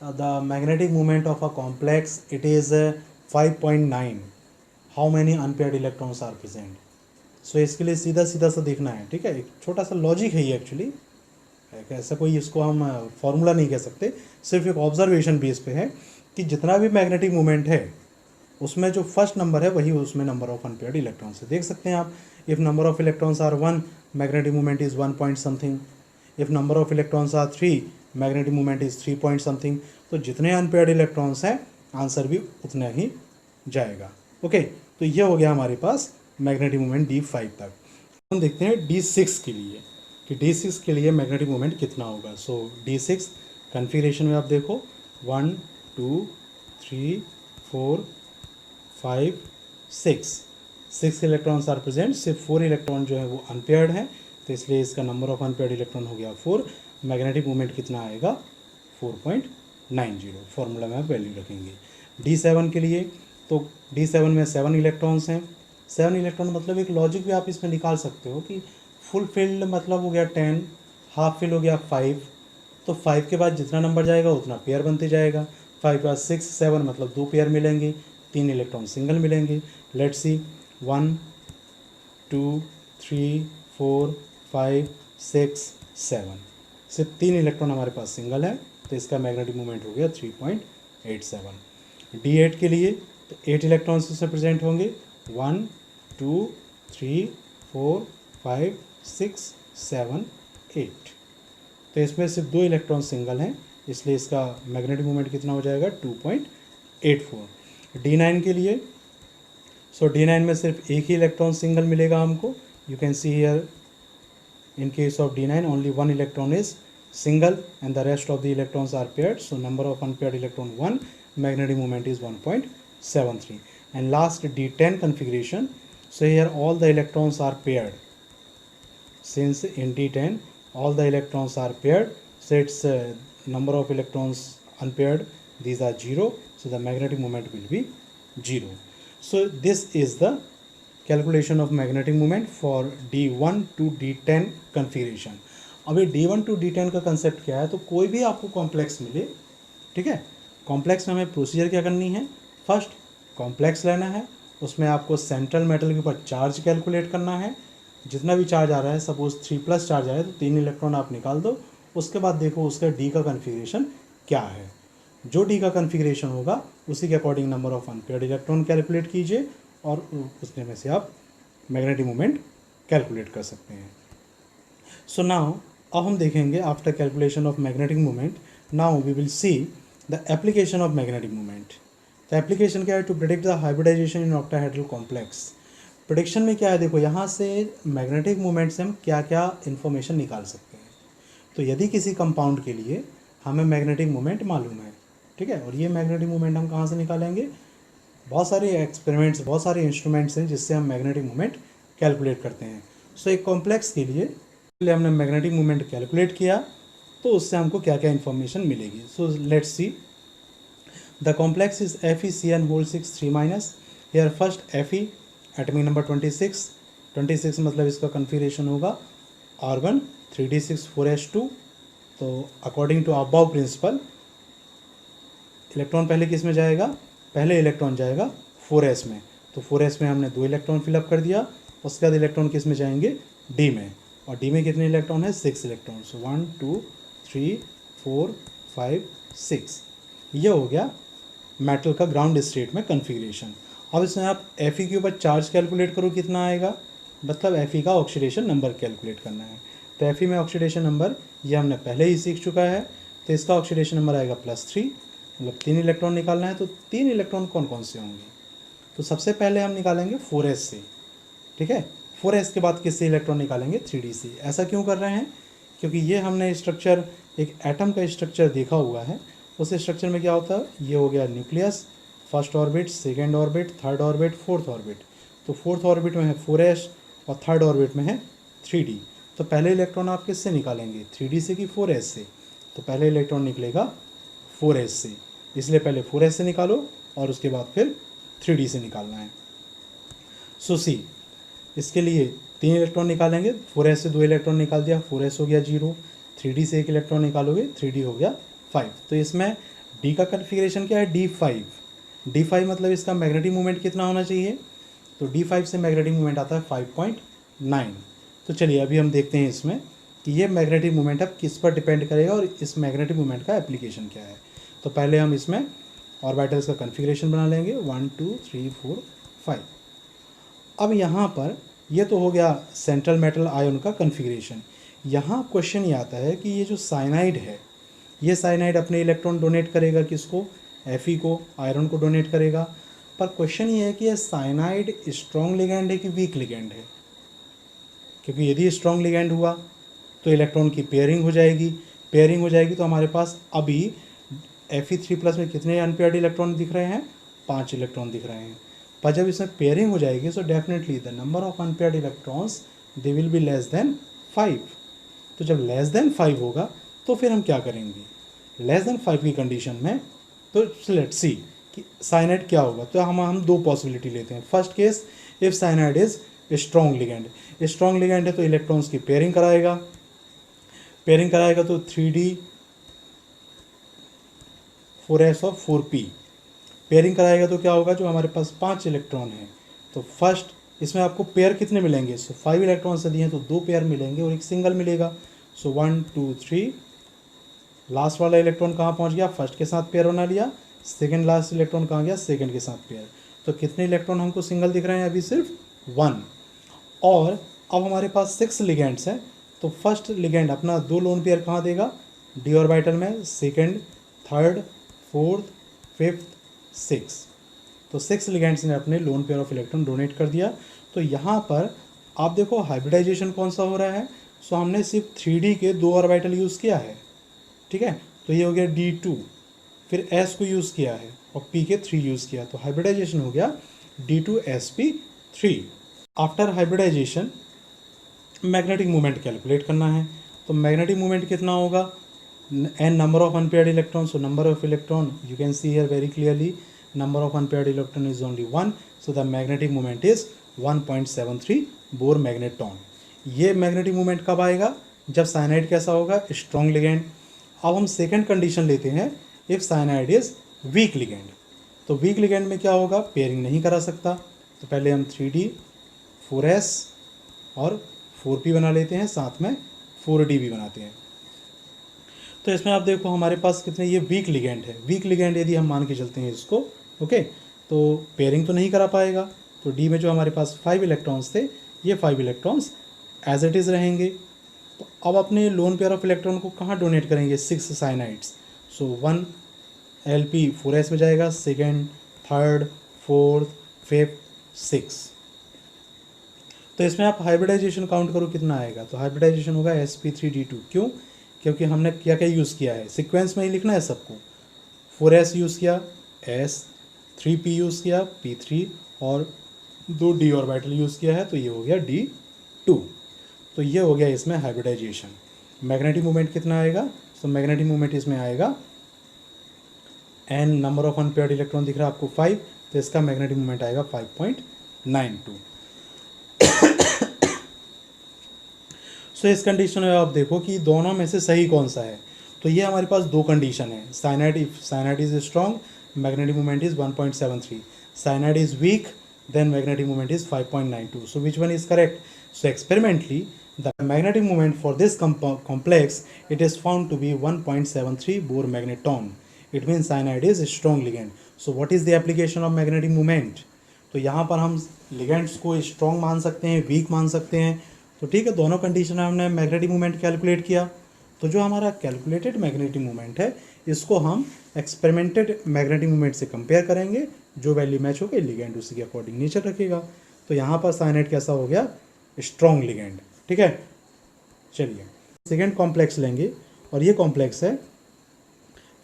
the magnetic moment of a complex it is 5.9, how many unpaired electrons are present. So इसके लिए सीधा सीधा सा देखना है. ठीक है, एक छोटा सा लॉजिक है ये एक्चुअली, ऐसा कोई इसको हम फॉर्मूला नहीं कह सकते, सिर्फ एक ऑब्जर्वेशन बेस पे है कि जितना भी मैग्नेटिक मोमेंट है उसमें जो फर्स्ट नंबर है वही उसमें नंबर ऑफ अनपेयर्ड इलेक्ट्रॉन्स है. देख सकते हैं आप, if number of electrons are 1, magnetic moment is 1 point something. If number of electrons are 3, magnetic moment is 3 point something. तो जितने अनपेयर्ड इलेक्ट्रॉन्स हैं आंसर भी उतना ही जाएगा. ओके, तो ये हो गया हमारे पास मैग्नेटिक मोमेंट D5 तक. हम देखते हैं D6 के लिए कि D6 के लिए मैग्नेटिक मोमेंट कितना होगा. सो D6 कन्फिगरेशन में आप देखो 1 2 3 4 5 6 इलेक्ट्रॉन्स आर प्रेजेंट. सिर्फ 4 इलेक्ट्रॉन जो है वो अनपेयर्ड हैं, तो इसलिए इसका नंबर ऑफ अनपेयर्ड इलेक्ट्रॉन हो गया 4. मैग्नेटिक मोमेंट कितना आएगा 4.90. फॉर्मूला में आप वैल्यू रखेंगे. D7 के लिए तो D7 में 7 इलेक्ट्रॉन्स हैं. 7 इलेक्ट्रॉन मतलब एक लॉजिक भी आप इसमें निकाल सकते हो कि फुल फिल्ड मतलब हो गया 10, हाफ फिल हो गया 5. तो 5 के बाद जितना नंबर जाएगा उतना पेयर बनते जाएगा. 5 के बाद 6 7 मतलब 2 पेयर मिलेंगे, 3 इलेक्ट्रॉन सिंगल मिलेंगे. लेट्स सी 1 2 3 4 5 6 7, सिर्फ 3 इलेक्ट्रॉन हमारे पास सिंगल है, तो इसका मैग्नेटिक मोमेंट हो गया 3.87. D8 के लिए तो 8 इलेक्ट्रॉन्स इसमें प्रेजेंट होंगे 1 2 3 4 5 6 7 8. तो इसमें सिर्फ 2 इलेक्ट्रॉन सिंगल हैं, इसलिए इसका मैग्नेटिक मोमेंट कितना हो जाएगा 2.84. D9 के लिए सो D9 में सिर्फ एक ही इलेक्ट्रॉन सिंगल मिलेगा हमको. You can see here in case of D9 only one electron is single and the rest of the electrons are paired, so number of unpaired electron 1, magnetic moment is 1.73. And last D10 configuration, so here all the electrons are paired. Since in D10 all the electrons are paired, so its number of electrons unpaired, these are 0, so the magnetic moment will be 0. So this is the calculation of magnetic moment for D1 to D10 configuration. अभी D1 to D10 का concept क्या है, तो कोई भी आपको complex मिले, ठीक है, कॉम्प्लेक्स में हमें प्रोसीजर क्या करनी है, फर्स्ट कॉम्प्लेक्स लेना है, उसमें आपको सेंट्रल मेटल के ऊपर चार्ज कैलकुलेट करना है. जितना भी चार्ज आ रहा है, सपोज 3+ चार्ज आया तो 3 इलेक्ट्रॉन आप निकाल दो. उसके बाद देखो उसका D का कन्फिगरेशन क्या है. जो D का कन्फिगरेशन होगा उसी के according number of unpaired electron calculate कीजिए और उसमें में से आप मैग्नेटिक मोमेंट कैलकुलेट कर सकते हैं. सो नाउ अब हम देखेंगे after calculation of magnetic moment, now we will see the application of magnetic moment. तो एप्लीकेशन क्या है, to predict the hybridisation in octahedral complex. Prediction में क्या है, देखो यहाँ से मैग्नेटिक मोमेंट से हम क्या क्या इन्फॉर्मेशन निकाल सकते हैं. तो यदि किसी कंपाउंड के लिए हमें मैग्नेटिक मोमेंट मालूम है, ठीक है, और ये मैग्नेटिक मोमेंट हम कहाँ से निकालेंगे, बहुत सारे एक्सपेरिमेंट्स, बहुत सारे इंस्ट्रूमेंट्स हैं जिससे हम मैग्नेटिक मोमेंट कैलकुलेट करते हैं. सो एक कॉम्प्लेक्स के लिए हमने मैग्नेटिक मोमेंट कैलकुलेट किया, तो उससे हमको क्या क्या इन्फॉर्मेशन मिलेगी. So let's see the complex is FeCN6 3-. Here first Fe atomic number 26 मतलब इसका कन्फिगरेशन होगा R1 3d6 4s2. तो according to above principle electron पहले किस में जाएगा, पहले इलेक्ट्रॉन जाएगा 4s में, तो 4s में हमने 2 इलेक्ट्रॉन फिलअप कर दिया. उसके बाद इलेक्ट्रॉन किस में जाएंगे, D में, और D में कितने इलेक्ट्रॉन है, 6 इलेक्ट्रॉन. सो 1 2 3 4 5 6. ये हो गया मेटल का ग्राउंड स्टेट में कन्फिग्रेशन. अब इसमें आप Fe के ऊपर चार्ज कैलकुलेट करो कितना आएगा, मतलब Fe का ऑक्सीडेशन नंबर कैलकुलेट करना है. तो Fe में ऑक्सीडेशन नंबर ये हमने पहले ही सीख चुका है, तो इसका ऑक्सीडेशन नंबर आएगा +3, मतलब 3 इलेक्ट्रॉन निकालना है. तो 3 इलेक्ट्रॉन कौन कौन से होंगे, तो सबसे पहले हम निकालेंगे 4s से, ठीक है. 4s के बाद किससे इलेक्ट्रॉन निकालेंगे, 3d से. ऐसा क्यों कर रहे हैं, क्योंकि ये हमने स्ट्रक्चर, एक एटम का स्ट्रक्चर देखा हुआ है. उस स्ट्रक्चर में क्या होता है, ये हो गया nucleus, first orbit, second orbit, third orbit, fourth orbit. तो फोर्थ ऑर्बिट में है 4s और थर्ड ऑर्बिट में है 3d. तो पहले इलेक्ट्रॉन आप किससे निकालेंगे, 3d से कि 4s से, तो पहले इलेक्ट्रॉन निकलेगा 4s से, इसलिए पहले 4s से निकालो, और उसके बाद फिर 3D से निकालना है। सो सी, इसके लिए 3 इलेक्ट्रॉन निकालेंगे, 4s से 2 इलेक्ट्रॉन निकाल दिया, 4s हो गया 0, 3D से 1 इलेक्ट्रॉन निकालोगे, 3D हो गया 5। तो इसमें D का कन्फिग्रेशन क्या है, D5। D5 मतलब इसका मैग्नेटिक मोमेंट कितना होना चाहिए, तो D5 से मैग्नेटिक मोमेंट आता है 5.9। तो चलिए अभी हम देखते हैं इसमें कि ये मैग्नेटिक मोमेंट अब किस पर डिपेंड करेगा और इस मैग्नेटिक मोमेंट का एप्लीकेशन क्या है। तो पहले हम इसमें ऑर्बिटल्स का कन्फिग्रेशन बना लेंगे, 1 2 3 4 5। अब यहाँ पर ये तो हो गया सेंट्रल मेटल आयन का कन्फिग्रेशन। यहाँ क्वेश्चन ये आता है कि ये जो साइनाइड है, ये साइनाइड अपने इलेक्ट्रॉन डोनेट करेगा किसको, Fe को, आयरन को डोनेट करेगा। पर क्वेश्चन ये है कि ये साइनाइड स्ट्रॉन्ग लिगैंड है कि वीक लिगैंड है, क्योंकि यदि स्ट्रॉन्ग लिगैंड हुआ तो इलेक्ट्रॉन की पेयरिंग हो जाएगी, पेयरिंग हो जाएगी तो हमारे पास अभी Fe3+ में कितने अनपेयर्ड इलेक्ट्रॉन दिख रहे हैं, 5 इलेक्ट्रॉन दिख रहे हैं। पर जब इसमें पेयरिंग हो जाएगी so definitely the number of unpaired electrons they will be less than 5। तो जब लेस देन 5 होगा तो फिर हम क्या करेंगे, लेस देन 5 की कंडीशन में तो लेट्स सी कि साइनाइड क्या होगा। तो हम दो पॉसिबिलिटी लेते हैं। First case, if cyanide is strong ligand, strong ligand है तो इलेक्ट्रॉन्स की पेयरिंग कराएगा, पेयरिंग कराएगा तो 3D 4s और 4p पेयरिंग कराएगा तो क्या होगा, जो हमारे पास 5 इलेक्ट्रॉन हैं तो फर्स्ट इसमें आपको पेयर कितने मिलेंगे, सो 5 इलेक्ट्रॉन से दिए हैं तो 2 पेयर मिलेंगे और एक सिंगल मिलेगा। सो 1 2 3, लास्ट वाला इलेक्ट्रॉन कहाँ पहुँच गया, फर्स्ट के साथ पेयर बना लिया, सेकेंड लास्ट इलेक्ट्रॉन कहाँ गया, सेकेंड के साथ पेयर। तो कितने इलेक्ट्रॉन हमको सिंगल दिख रहे हैं, अभी सिर्फ 1। और अब हमारे पास 6 लिगेंड्स हैं तो फर्स्ट लिगेंड अपना 2 लोन पेयर कहाँ देगा, d ऑर्बिटल में, सेकेंड, थर्ड, फोर्थ, फिफ्थ, 6। तो 6 लिगेंड्स ने अपने lone pair of electron donate कर दिया। तो यहाँ पर आप देखो हाइब्रिडाइजेशन कौन सा हो रहा है, सो हमने सिर्फ 3D के 2 ऑर्बिटल यूज़ किया है, ठीक है। तो ये हो गया D2, फिर S को यूज़ किया है और P के 3 यूज़ किया, तो हाइब्रिडाइजेशन हो गया D2sp3। After hybridisation magnetic moment calculate करना है। तो मैग्नेटिक मोमेंट कितना होगा, n number of unpaired electrons, so number of electron you can see here very clearly, number of unpaired electron is only 1, so the magnetic moment is 1.73 bore magneton. ये magnetic moment कब आएगा, जब cyanide कैसा होगा, strong ligand. अब हम second condition लेते हैं, if cyanide is weak ligand. तो वीक लिगेंड में क्या होगा, पेयरिंग नहीं करा सकता, तो पहले हम 3D 4s और 4p बना लेते हैं, साथ में 4d भी बनाते हैं। तो इसमें आप देखो हमारे पास कितने, ये वीक लिगेंड है, वीक लिगेंड यदि हम मान के चलते हैं इसको, ओके, तो पेयरिंग तो नहीं करा पाएगा। तो डी में जो हमारे पास 5 इलेक्ट्रॉन्स थे, ये 5 इलेक्ट्रॉन्स एज इट इज़ रहेंगे। तो अब अपने लोन पेयर ऑफ इलेक्ट्रॉन को कहाँ डोनेट करेंगे, 6 साइनाइड्स। सो 1 LP 4s में जाएगा, सेकेंड, थर्ड, फोर्थ, फिफ्थ, 6। तो इसमें आप हाइब्रिडाइजेशन काउंट करो कितना आएगा, तो हाइब्रिडाइजेशन होगा sp3d2। क्यों, क्योंकि हमने क्या क्या यूज़ किया है, सीक्वेंस में ही लिखना है सबको। 4s यूज़ किया, s, 3p यूज़ किया, p3, और 2 d ऑर्बिटल यूज़ किया है, तो ये हो गया d2। तो ये हो गया इसमें हाइब्रिडाइजेशन। मैग्नेटिक मोमेंट कितना आएगा, तो मैग्नेटिक मोमेंट इसमें आएगा n number of unpaired electron दिख रहा है आपको 5, तो इसका मैग्नेटिक मोमेंट आएगा 5.92। सो इस कंडीशन में आप देखो कि दोनों में से सही कौन सा है। तो ये हमारे पास दो कंडीशन है, cyanide, if cyanide is strong magnetic moment is 1.73, cyanide is weak then magnetic moment is 5.92. So which one is correct? So experimentally the magnetic moment for this complex, it is found to be 1.73 Bohr magneton. It means cyanide is a strong ligand. So what is the application of magnetic moment? तो यहाँ पर हम ligands को strong मान सकते हैं, week मान सकते हैं। तो ठीक है, दोनों कंडीशन में हमने मैग्नेटिक मोमेंट कैलकुलेट किया। तो जो हमारा कैलकुलेटेड मैग्नेटिक मोमेंट है, इसको हम एक्सपेरिमेंटेड मैग्नेटिक मोमेंट से कंपेयर करेंगे, जो वैल्यू मैच हो गई लिगेंड उसी के अकॉर्डिंग नेचर रखेगा। तो यहाँ पर साइनाइड कैसा हो गया, स्ट्रॉन्ग लिगेंड, ठीक है। चलिए सेकेंड कॉम्प्लेक्स लेंगे, और ये कॉम्प्लेक्स है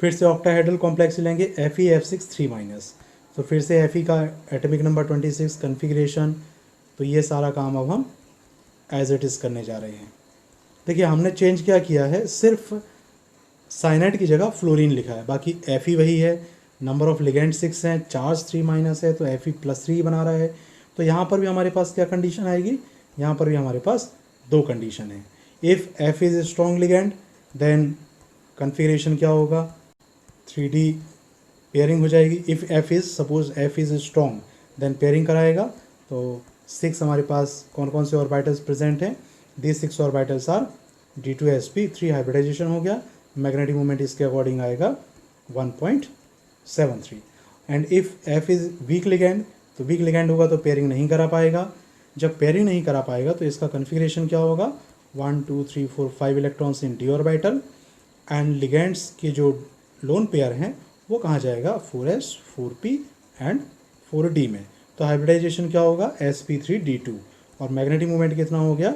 फिर से ऑक्टाहेड्रल कॉम्प्लेक्स लेंगे, Fe F6 3-। तो फिर से Fe का एटॉमिक नंबर 26, कन्फिग्रेशन। तो ये सारा काम अब हम एज इट इज़ करने जा रहे हैं। देखिए हमने चेंज क्या किया है, सिर्फ साइनाइड की जगह फ्लोरीन लिखा है, बाकी Fe वही है। नंबर ऑफ लिगेंड 6 हैं, चार्ज 3 माइनस है, तो Fe+3 बना रहा है। तो यहाँ पर भी हमारे पास क्या कंडीशन आएगी, यहाँ पर भी हमारे पास दो कंडीशन है। If F is strong ligand then configuration क्या होगा, 3D पेयरिंग हो जाएगी। If F is suppose F is strong then pairing कराएगा। तो 6 हमारे पास कौन कौन से ऑर्बिटल्स प्रेजेंट हैं, this 6 orbitals are D2sp3 hybridisation हो गया, मैग्नेटिक मोमेंट इसके अकॉर्डिंग आएगा 1.73। And if F is weak ligand, तो वीक लिगेंड होगा तो पेयरिंग नहीं करा पाएगा। जब पेयरिंग नहीं करा पाएगा तो इसका कन्फिगरेशन क्या होगा, 1 2 3 4 5 electrons in D orbital and ligands के जो लोन पेयर हैं वो कहाँ जाएगा, 4s 4p एंड 4d में। तो हाइब्रिडाइजेशन क्या होगा, sp3d2 और मैग्नेटिक मोमेंट कितना हो गया,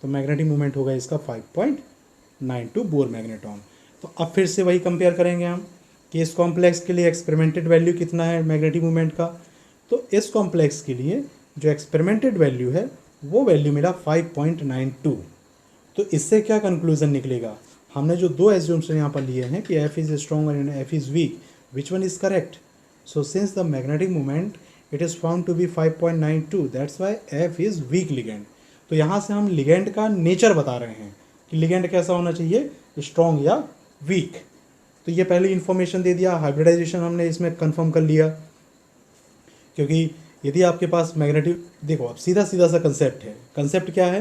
तो मैग्नेटिक मोमेंट होगा इसका 5.92 बोर मैग्नेटॉन। तो अब फिर से वही कंपेयर करेंगे हम कि इस कॉम्प्लेक्स के लिए एक्सपेरिमेंटेड वैल्यू कितना है मैग्नेटिक मोमेंट का। तो इस कॉम्प्लेक्स के लिए जो एक्सपेरिमेंटेड वैल्यू है वो वैल्यू मिला 5.92। तो इससे क्या कंक्लूजन निकलेगा, हमने जो दो एज्यूम्शन यहाँ पर लिए हैं कि F is strong and F is weak, which one is correct. So since the magnetic moment it is found to be 5.92 that's why F is weak ligand. तो यहाँ से हम लिगेंड का नेचर बता रहे हैं कि लिगेंड कैसा होना चाहिए, स्ट्रॉन्ग या वीक। तो ये पहले इन्फॉर्मेशन दे दिया, हाइब्रिडाइजेशन हमने इसमें कंफर्म कर लिया। क्योंकि यदि आपके पास मैग्नेटिक, देखो अब सीधा सीधा सा कंसेप्ट है, कंसेप्ट क्या है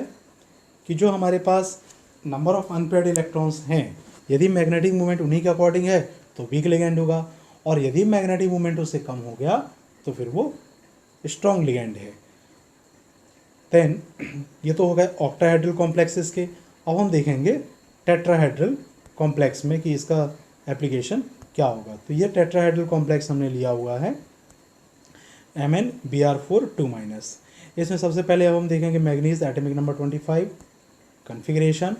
कि जो हमारे पास नंबर ऑफ अनपेयर्ड इलेक्ट्रॉन्स हैं, यदि मैग्नेटिक मूवमेंट उन्हीं के अकॉर्डिंग है तो वीक लिगेंड होगा, और यदि मैग्नेटिक मूवमेंट उससे कम हो गया तो फिर वो स्ट्रॉन्ग लिगेंड है। देन ये तो हो गए ऑक्टाहेड्रल कॉम्प्लेक्सेस के। अब हम देखेंगे टेट्राहेड्रल कॉम्प्लेक्स में कि इसका एप्लीकेशन क्या होगा। तो ये टेट्राहेड्रल कॉम्प्लेक्स हमने लिया हुआ है MnBr4 2-। इसमें सबसे पहले अब हम देखेंगे manganese atomic number 25, configuration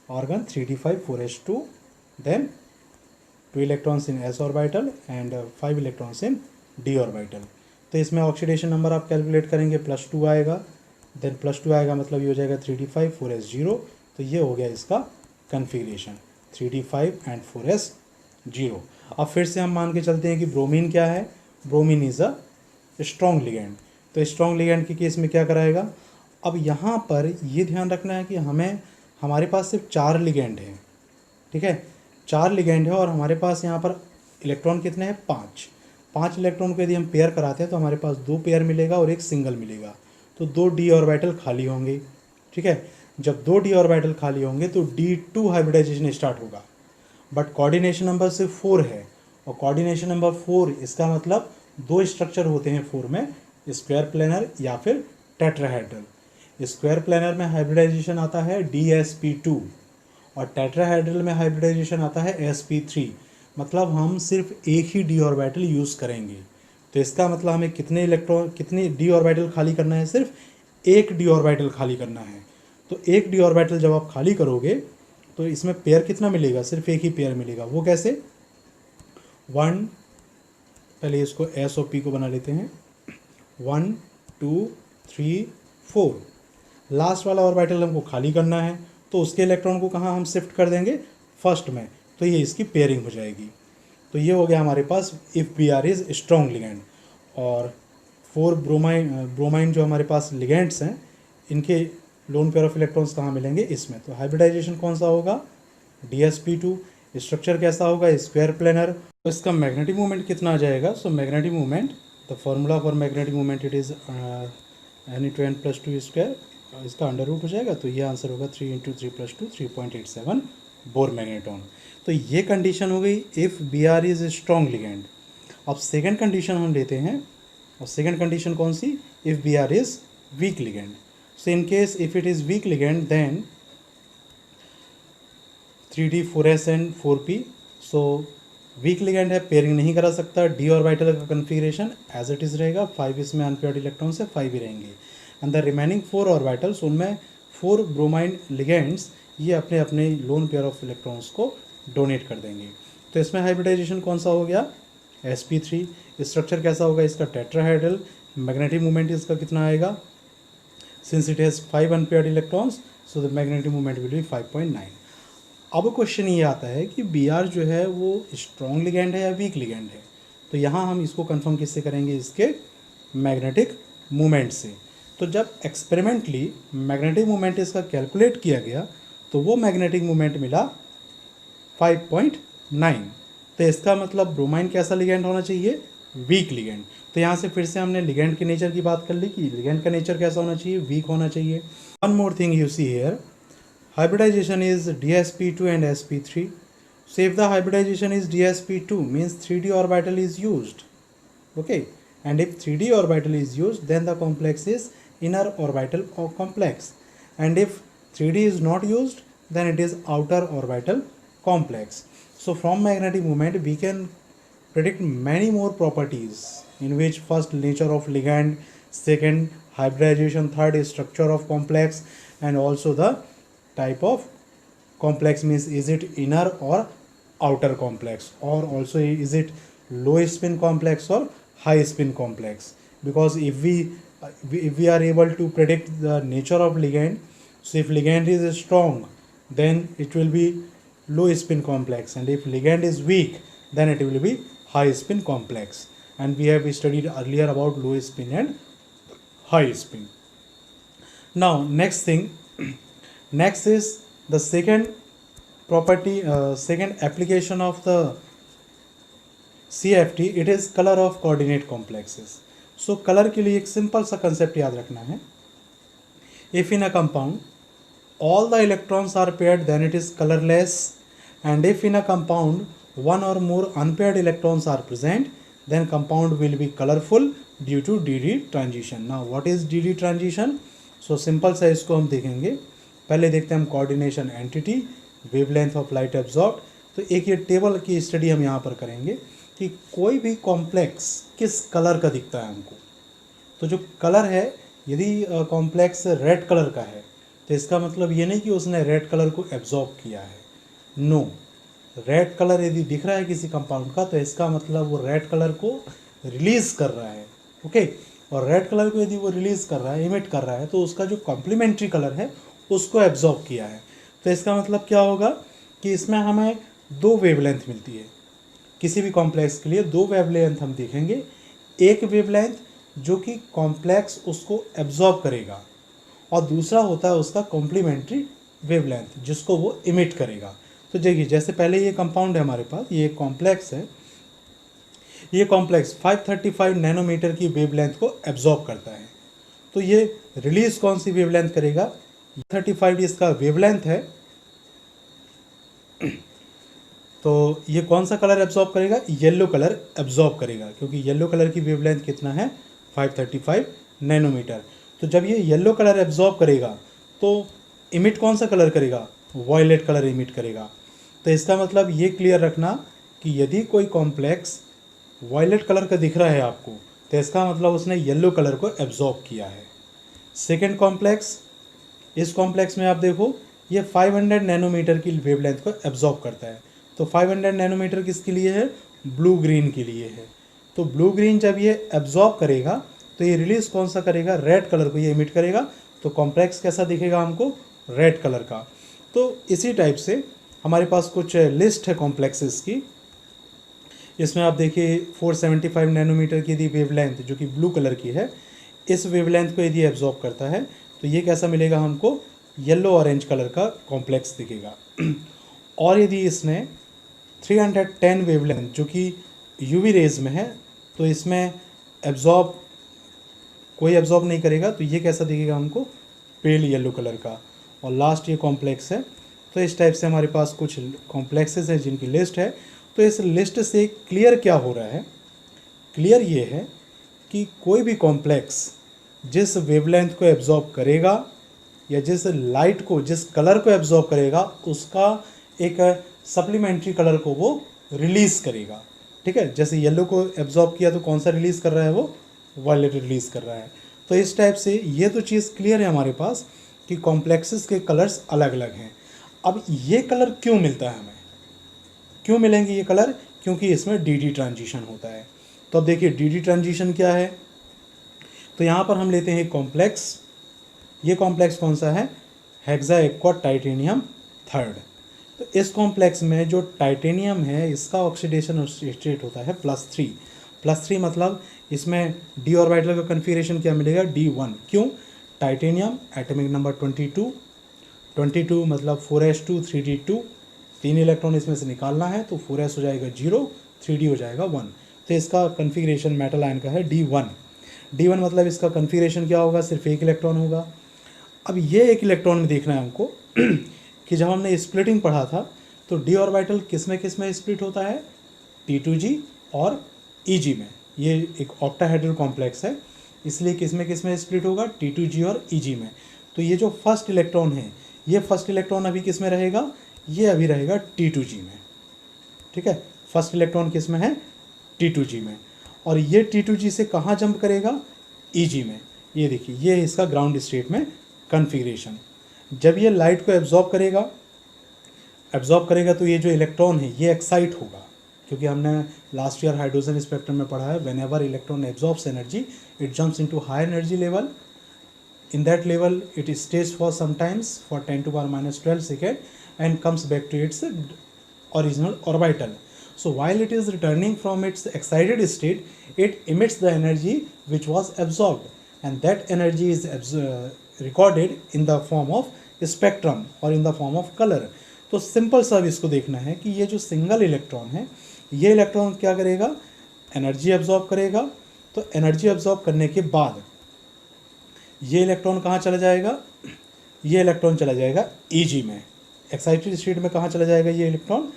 argon 3d5 4s2, then 2 electrons in s orbital and 5 electrons in d orbital. तो इसमें ऑक्सीडेशन नंबर आप कैलकुलेट करेंगे, +2 आएगा, देन +2 आएगा मतलब ये हो जाएगा 3d5 4s0। तो ये हो गया इसका कन्फिग्रेशन 3d5 एंड 4s0। अब फिर से हम मान के चलते हैं कि ब्रोमीन क्या है, bromine is a strong ligand. तो स्ट्रॉन्ग लिगेंड के केस में क्या कराएगा, अब यहाँ पर ये ध्यान रखना है कि हमारे पास सिर्फ 4 लिगेंड हैं, ठीक है, 4 लिगेंड है और हमारे पास यहाँ पर इलेक्ट्रॉन कितने हैं, 5 इलेक्ट्रॉन को यदि हम पेयर कराते हैं तो हमारे पास 2 पेयर मिलेगा और एक सिंगल मिलेगा। तो 2 d ऑर्बिटल खाली होंगे, ठीक है। जब 2 d ऑर्बिटल खाली होंगे तो D2 हाइब्रिडाइजेशन स्टार्ट होगा, बट कोऑर्डिनेशन नंबर सिर्फ 4 है, और कोऑर्डिनेशन नंबर 4 इसका मतलब 2 स्ट्रक्चर होते हैं 4 में, स्क्वायर प्लेनर या फिर टेट्राहेड्रल। स्क्वायर प्लेनर में हाइब्रिडाइजेशन आता है DsP2 और टेट्राहेड्रल में हाइब्रिडाइजेशन आता है sp3। मतलब हम सिर्फ एक ही d ऑर्बिटल यूज़ करेंगे। तो इसका मतलब हमें कितने d ऑर्बिटल खाली करना है, सिर्फ एक d ऑर्बिटल खाली करना है। तो एक d ऑर्बिटल जब आप खाली करोगे तो इसमें पेयर कितना मिलेगा, सिर्फ एक ही पेयर मिलेगा। वो कैसे, 1, पहले इसको s और p को बना लेते हैं, 1 2 3 4। लास्ट वाला ऑर्बिटल हमको खाली करना है तो उसके इलेक्ट्रॉन को कहाँ हम शिफ्ट कर देंगे, फर्स्ट में। तो ये इसकी पेयरिंग हो जाएगी। तो ये हो गया हमारे पास if Br is strong ligand. और 4 ब्रोमाइन जो हमारे पास लिगेंड्स हैं, इनके लोन पेयर ऑफ इलेक्ट्रॉन्स कहाँ मिलेंगे, इसमें। तो हाइब्रिडाइजेशन कौन सा होगा, DsP2। स्ट्रक्चर कैसा होगा, स्क्वायर प्लेनर। तो इसका मैग्नेटिक मूवमेंट कितना आ जाएगा, so magnetic movement, the formula for magnetic movement it is n×n+2 square, इसका अंडर रूट हो जाएगा। तो ये आंसर होगा 3×3+2 3.87 बोर मैग्नेटॉन। तो ये कंडीशन हो गई if Br is strong ligand. अब सेकंड कंडीशन हम लेते हैं, और सेकंड कंडीशन कौन सी, if Br is weak ligand. So in case if it is weak ligand then 3d 4s and 4p। So weak ligand है, पेयरिंग नहीं करा सकता, d ऑर्बिटल का कन्फिग्रेशन एज इट इज़ रहेगा, 5 इसमें अनपेयर्ड इलेक्ट्रॉन से 5 ही रहेंगे, एंड द रिमेनिंग 4 ऑर्बिटल्स, उनमें 4 ब्रोमाइन लिगेंड्स ये अपने अपने लोन पेयर ऑफ इलेक्ट्रॉन्स को डोनेट कर देंगे। तो इसमें हाइब्रिडाइजेशन कौन सा हो गया, sp3। स्ट्रक्चर कैसा होगा इसका, टेट्राहेड्रल। मैग्नेटिक मूवमेंट इसका कितना आएगा, since it has 5 unpaired electrons so the magnetic movement will be 5.9। अब क्वेश्चन ये आता है कि Br जो है वो स्ट्रॉन्ग लिगेंड है या वीक लिगेंड है। तो यहाँ हम इसको कंफर्म किससे करेंगे, इसके मैग्नेटिक मूवमेंट से। तो जब एक्सपेरिमेंटली मैग्नेटिक मूवमेंट इसका कैलकुलेट किया गया तो वो मैग्नेटिक मूवमेंट मिला 5.9। तो इसका मतलब ब्रोमाइन कैसा लिगेंड होना चाहिए, वीक लिगेंड। तो यहाँ से फिर से हमने लिगेंड के नेचर की बात कर ली कि लिगेंड का नेचर कैसा होना चाहिए, वीक होना चाहिए। One more thing you see here, hybridization is dsp2 and sp3. So if the hybridization is dsp2 means 3d orbital is used, okay, and if 3d orbital is used then the complex is inner orbital or complex, and if 3d is not used then it is outer orbital complex. So from magnetic moment we can predict many more properties, in which first nature of ligand, second hybridization, third structure of complex, and also the type of complex, means is it inner or outer complex, or also is it low spin complex or high spin complex. Because if we are able to predict the nature of ligand, so if ligand is strong then it will be low spin complex, and if ligand is weak then it will be high spin complex. And we have studied earlier about low spin and high spin. Now next thing, next is the second property, second application of the CFT, it is color of coordinate complexes. So color के लिए एक simple सा concept याद रखना है, if in a compound all the electrons are paired then it is colorless, and if in a compound one or more unpaired electrons are present then compound will be colorful due to DD transition. Now what is DD transition? So simple सा इसको हम देखेंगे। पहले देखते हैं हम coordination entity, wavelength of light absorb. तो एक ये टेबल की स्टडी हम यहाँ पर करेंगे कि कोई भी कॉम्प्लेक्स किस कलर का दिखता है हमको। तो जो कलर है, यदि कॉम्प्लेक्स रेड कलर का है तो इसका मतलब ये नहीं कि उसने रेड कलर को एब्जॉर्ब किया है, नो। रेड कलर यदि दिख रहा है किसी कंपाउंड का तो इसका मतलब वो रेड कलर को रिलीज कर रहा है, ओके। और रेड कलर को यदि वो रिलीज कर रहा है, इमिट कर रहा है, तो उसका जो कॉम्प्लीमेंट्री कलर है उसको एब्जॉर्ब किया है। तो इसका मतलब क्या होगा कि इसमें हमें दो वेवलेंथ मिलती है। किसी भी कॉम्प्लेक्स के लिए दो वेवलेंथ हम देखेंगे, एक वेवलेंथ जो कि कॉम्प्लेक्स उसको एब्जॉर्ब करेगा और दूसरा होता है उसका कॉम्प्लीमेंट्री वेवलेंथ जिसको वो इमिट करेगा। तो देखिए, जैसे पहले ये कंपाउंड है हमारे पास, ये कॉम्प्लेक्स है, ये कॉम्प्लेक्स 535 नैनोमीटर की वेवलेंथ को एब्जॉर्ब करता है। तो ये रिलीज कौन सी वेवलेंथ करेगा, 35 इसका वेवलेंथ है, तो ये कौन सा कलर एब्जॉर्ब करेगा, येलो कलर एब्जॉर्ब करेगा, क्योंकि येलो कलर की वेवलेंथ कितना है 535 नैनोमीटर। तो जब ये येलो कलर एब्जॉर्ब करेगा तो इमिट कौन सा कलर करेगा, वायलेट कलर इमिट करेगा। तो इसका मतलब ये क्लियर रखना कि यदि कोई कॉम्प्लेक्स वायलेट कलर का दिख रहा है आपको तो इसका मतलब उसने येलो कलर को एब्जॉर्ब किया है। सेकेंड कॉम्प्लेक्स, इस कॉम्प्लेक्स में आप देखो ये 500 नैनोमीटर की वेवलेंथ को एब्जॉर्ब करता है। तो 500 नैनोमीटर किसके लिए है, ब्लू ग्रीन के लिए है। तो ब्लू ग्रीन जब ये एब्जॉर्ब करेगा तो ये रिलीज कौन सा करेगा, रेड कलर को ये इमिट करेगा। तो कॉम्प्लेक्स कैसा दिखेगा हमको, रेड कलर का। तो इसी टाइप से हमारे पास कुछ लिस्ट है कॉम्प्लेक्सेस की। इसमें आप देखिए 475 नैनोमीटर की यदि वेवलेंथ जो कि ब्लू कलर की है, इस वेवलेंथ को यदि एब्जॉर्ब करता है तो ये कैसा मिलेगा हमको, येलो ऑरेंज कलर का कॉम्प्लेक्स दिखेगा। और यदि इसने 310 वेवलेंथ जो कि यूवी रेज में है तो इसमें एब्जॉर्ब, कोई एब्जॉर्ब नहीं करेगा, तो ये कैसा दिखेगा हमको, पेल येलो कलर का। और लास्ट ये कॉम्प्लेक्स है। तो इस टाइप से हमारे पास कुछ कॉम्प्लेक्सेस हैं जिनकी लिस्ट है। तो इस लिस्ट से क्लियर क्या हो रहा है, क्लियर ये है कि कोई भी कॉम्प्लेक्स जिस वेवलेंथ को एब्जॉर्ब करेगा या जिस लाइट को, जिस कलर को एब्जॉर्ब करेगा, उसका एक सप्लीमेंट्री कलर को वो रिलीज करेगा। ठीक है, जैसे येलो को एब्जॉर्ब किया तो कौन सा रिलीज कर रहा है, वो वायलेट रिलीज कर रहा है। तो इस टाइप से ये तो चीज़ क्लियर है हमारे पास कि कॉम्प्लेक्सेस के कलर्स अलग अलग हैं। अब ये कलर क्यों मिलता है हमें, क्यों मिलेंगे ये कलर, क्योंकि इसमें डी ट्रांजिशन होता है। तो अब देखिए डी ट्रांजिशन क्या है। तो यहाँ पर हम लेते हैं कॉम्प्लेक्स, ये कॉम्प्लेक्स कौन सा है, हेक्सा एक्वा टाइटेनियम थर्ड। तो इस कॉम्प्लेक्स में जो टाइटेनियम है इसका ऑक्सीडेशन स्टेट होता है +3 +3 मतलब इसमें d ऑर्बिटल का कन्फिगरेशन क्या मिलेगा, D1। क्यों? टाइटेनियम एटॉमिक नंबर 22, 22 मतलब 4s2 3d2, 3 इलेक्ट्रॉन इसमें से निकालना है तो 4s हो जाएगा 0, 3d हो जाएगा 1। तो इसका कन्फिगरेशन मेटल आयन का है D1। D1 मतलब इसका कन्फिगरेशन क्या होगा, सिर्फ एक इलेक्ट्रॉन होगा। अब ये एक इलेक्ट्रॉन में देखना है हमको कि जब हमने स्प्लिटिंग पढ़ा था तो d ऑर्बिटल किस में स्प्लिट होता है, T2g और Eg में। ये एक ऑक्टाहेड्रल कॉम्प्लेक्स है, इसलिए किस में स्प्लिट होगा, T2g और Eg में। तो ये जो फर्स्ट इलेक्ट्रॉन है, ये फर्स्ट इलेक्ट्रॉन अभी किस में रहेगा, ये अभी रहेगा T2g में। ठीक है, फर्स्ट इलेक्ट्रॉन किस में है, T2g में। और ये T2g से कहाँ जंप करेगा, Eg में। ये देखिए, ये इसका ग्राउंड स्टेट में कन्फिग्रेशन। जब ये लाइट को एब्जॉर्ब करेगा तो ये जो इलेक्ट्रॉन है ये एक्साइट होगा, क्योंकि हमने लास्ट ईयर हाइड्रोजन स्पेक्ट्रम में पढ़ा है, whenever electron absorbs energy it jumps into higher energy level, in that level it stays for sometimes for 10 to power minus 12 second and comes back to its original orbital. So while it is returning from its excited state, it emits the energy which was absorbed, and that energy is recorded in the form of spectrum or in the form of color. तो simple सा इसको देखना है कि ये जो single electron है, ये इलेक्ट्रॉन क्या करेगा, एनर्जी एब्जॉर्ब करेगा। तो एनर्जी एब्जॉर्ब करने के बाद ये इलेक्ट्रॉन कहाँ चला जाएगा, ये इलेक्ट्रॉन चला जाएगा Eg में। एक्साइटेड स्टेट में कहाँ चला जाएगा ये इलेक्ट्रॉन,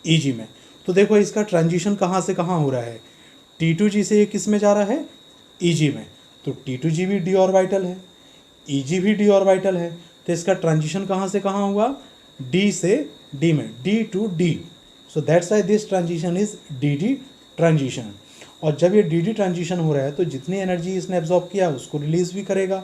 Eg में। तो देखो इसका ट्रांजिशन कहाँ से कहाँ हो रहा है, T2g से ये किस में जा रहा है, Eg में। तो T2g भी d ऑर्बिटल है, Eg भी d ऑर्बिटल है, तो इसका ट्रांजिशन कहाँ से कहाँ हुआ, D से D में, D to D। So that's why this transition is dd transition. और जब ये dd ट्रांजिशन हो रहा है तो जितनी एनर्जी इसने एब्जॉर्ब किया उसको रिलीज़ भी करेगा,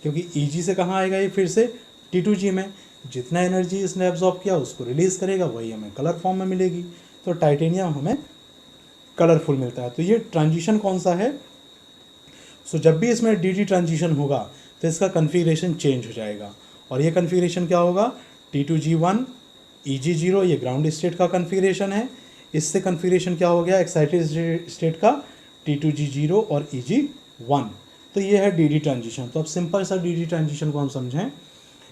क्योंकि Eg से कहाँ आएगा ये फिर से T2g में। जितना एनर्जी इसने एब्जॉर्ब किया उसको रिलीज़ करेगा, वही हमें कलर फॉर्म में मिलेगी। तो टाइटेनियम हमें कलरफुल मिलता है। तो ये ट्रांजिशन कौन सा है, सो जब भी इसमें dd ट्रांजिशन होगा तो इसका कन्फिगरेशन चेंज हो जाएगा। और ये कन्फिगरेशन क्या होगा, T2g1 Eg0, ये ग्राउंड स्टेट का कन्फिगरेशन है। इससे कन्फिगरेशन क्या हो गया, एक्साइटेड स्टेट का T2g0 और Eg1। तो ये है dd ट्रांजिशन। तो अब सिंपल सा dd ट्रांजिशन को हम समझें,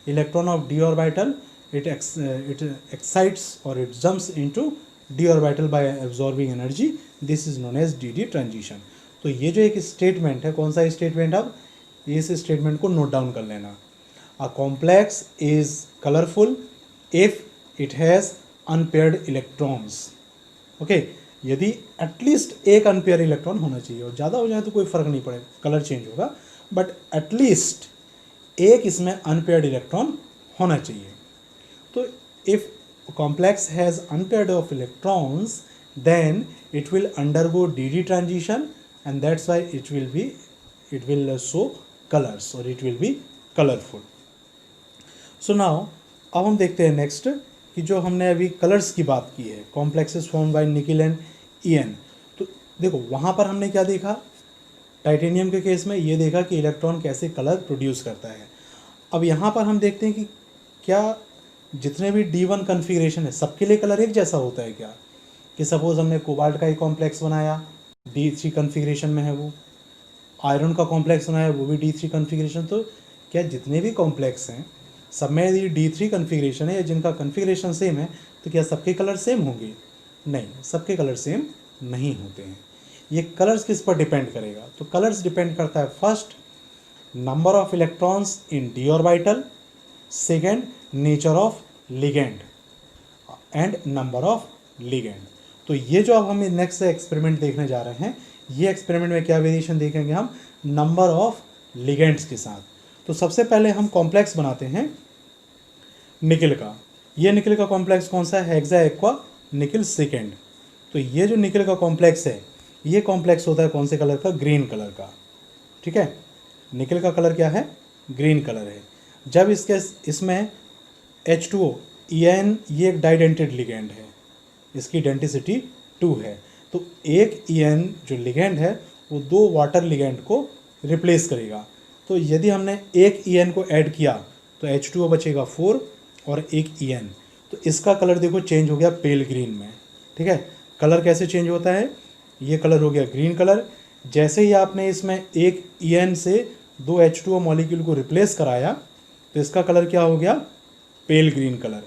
electron of d orbital it excites और it jumps into d orbital by absorbing energy, this is known as dd transition. तो ये जो एक स्टेटमेंट है, कौन सा स्टेटमेंट, अब इस स्टेटमेंट को नोट डाउन कर लेना। A complex is colourful if it has unpaired electrons. Okay, यदि एटलीस्ट एक अनपेयर इलेक्ट्रॉन होना चाहिए, और ज़्यादा हो जाए तो कोई फ़र्क नहीं पड़ेगा, कलर चेंज होगा, बट एटलीस्ट एक इसमें अनपेयर्ड इलेक्ट्रॉन होना चाहिए। तो if complex has unpaired of electrons then it will undergo dd transition and that's why it will show colours और it will be colourful. So now अब हम देखते हैं नेक्स्ट कि जो हमने अभी कलर्स की बात की है, complexes form by nickel and En। तो देखो वहाँ पर हमने क्या देखा, टाइटेनियम के केस में ये देखा कि इलेक्ट्रॉन कैसे कलर प्रोड्यूस करता है। अब यहाँ पर हम देखते हैं कि क्या जितने भी D1 कन्फिग्रेशन है सबके लिए कलर एक जैसा होता है क्या, कि सपोज हमने कोबाल्ट का ही कॉम्प्लेक्स बनाया, D3 कन्फिग्रेशन में है, वो आयरन का कॉम्प्लेक्स बनाया, वो भी D3 कन्फिग्रेशन। तो क्या जितने भी कॉम्प्लेक्स हैं सब में यदि D3 कन्फिग्रेशन है या जिनका कन्फिग्रेशन सेम है तो क्या सबके कलर सेम होंगे, नहीं, सबके कलर सेम नहीं होते हैं। ये कलर्स किस पर डिपेंड करेगा, तो कलर्स डिपेंड करता है first number of electrons in d orbital, second nature of ligand and number of ligand. तो ये जो अब हम नेक्स्ट एक्सपेरिमेंट देखने जा रहे हैं, ये एक्सपेरिमेंट में क्या वेरिएशन देखेंगे हम, नंबर ऑफ लिगेंड्स के साथ। तो सबसे पहले हम कॉम्प्लेक्स बनाते हैं निकिल का। ये निकिल का कॉम्प्लेक्स कौन सा है, हेक्सा एक्वा निकिल सेकेंड। तो ये जो निकिल का कॉम्प्लेक्स है, ये कॉम्प्लेक्स होता है कौन से कलर का, ग्रीन कलर का। ठीक है, निकिल का कलर क्या है, ग्रीन कलर है। जब इसमें H2O En, ये एक डाइडेंटेड लिगेंड है, इसकी डेंटिसिटी 2 है। तो एक En जो लिगेंड है वो 2 वाटर लिगेंड को रिप्लेस करेगा। तो यदि हमने एक En को ऐड किया तो H2O बचेगा 4 और एक En। तो इसका कलर देखो चेंज हो गया पेल ग्रीन में। ठीक है, कलर कैसे चेंज होता है, ये कलर हो गया ग्रीन कलर। जैसे ही आपने इसमें एक EN से 2 H2O मॉलिक्यूल को रिप्लेस कराया तो इसका कलर क्या हो गया, पेल ग्रीन कलर।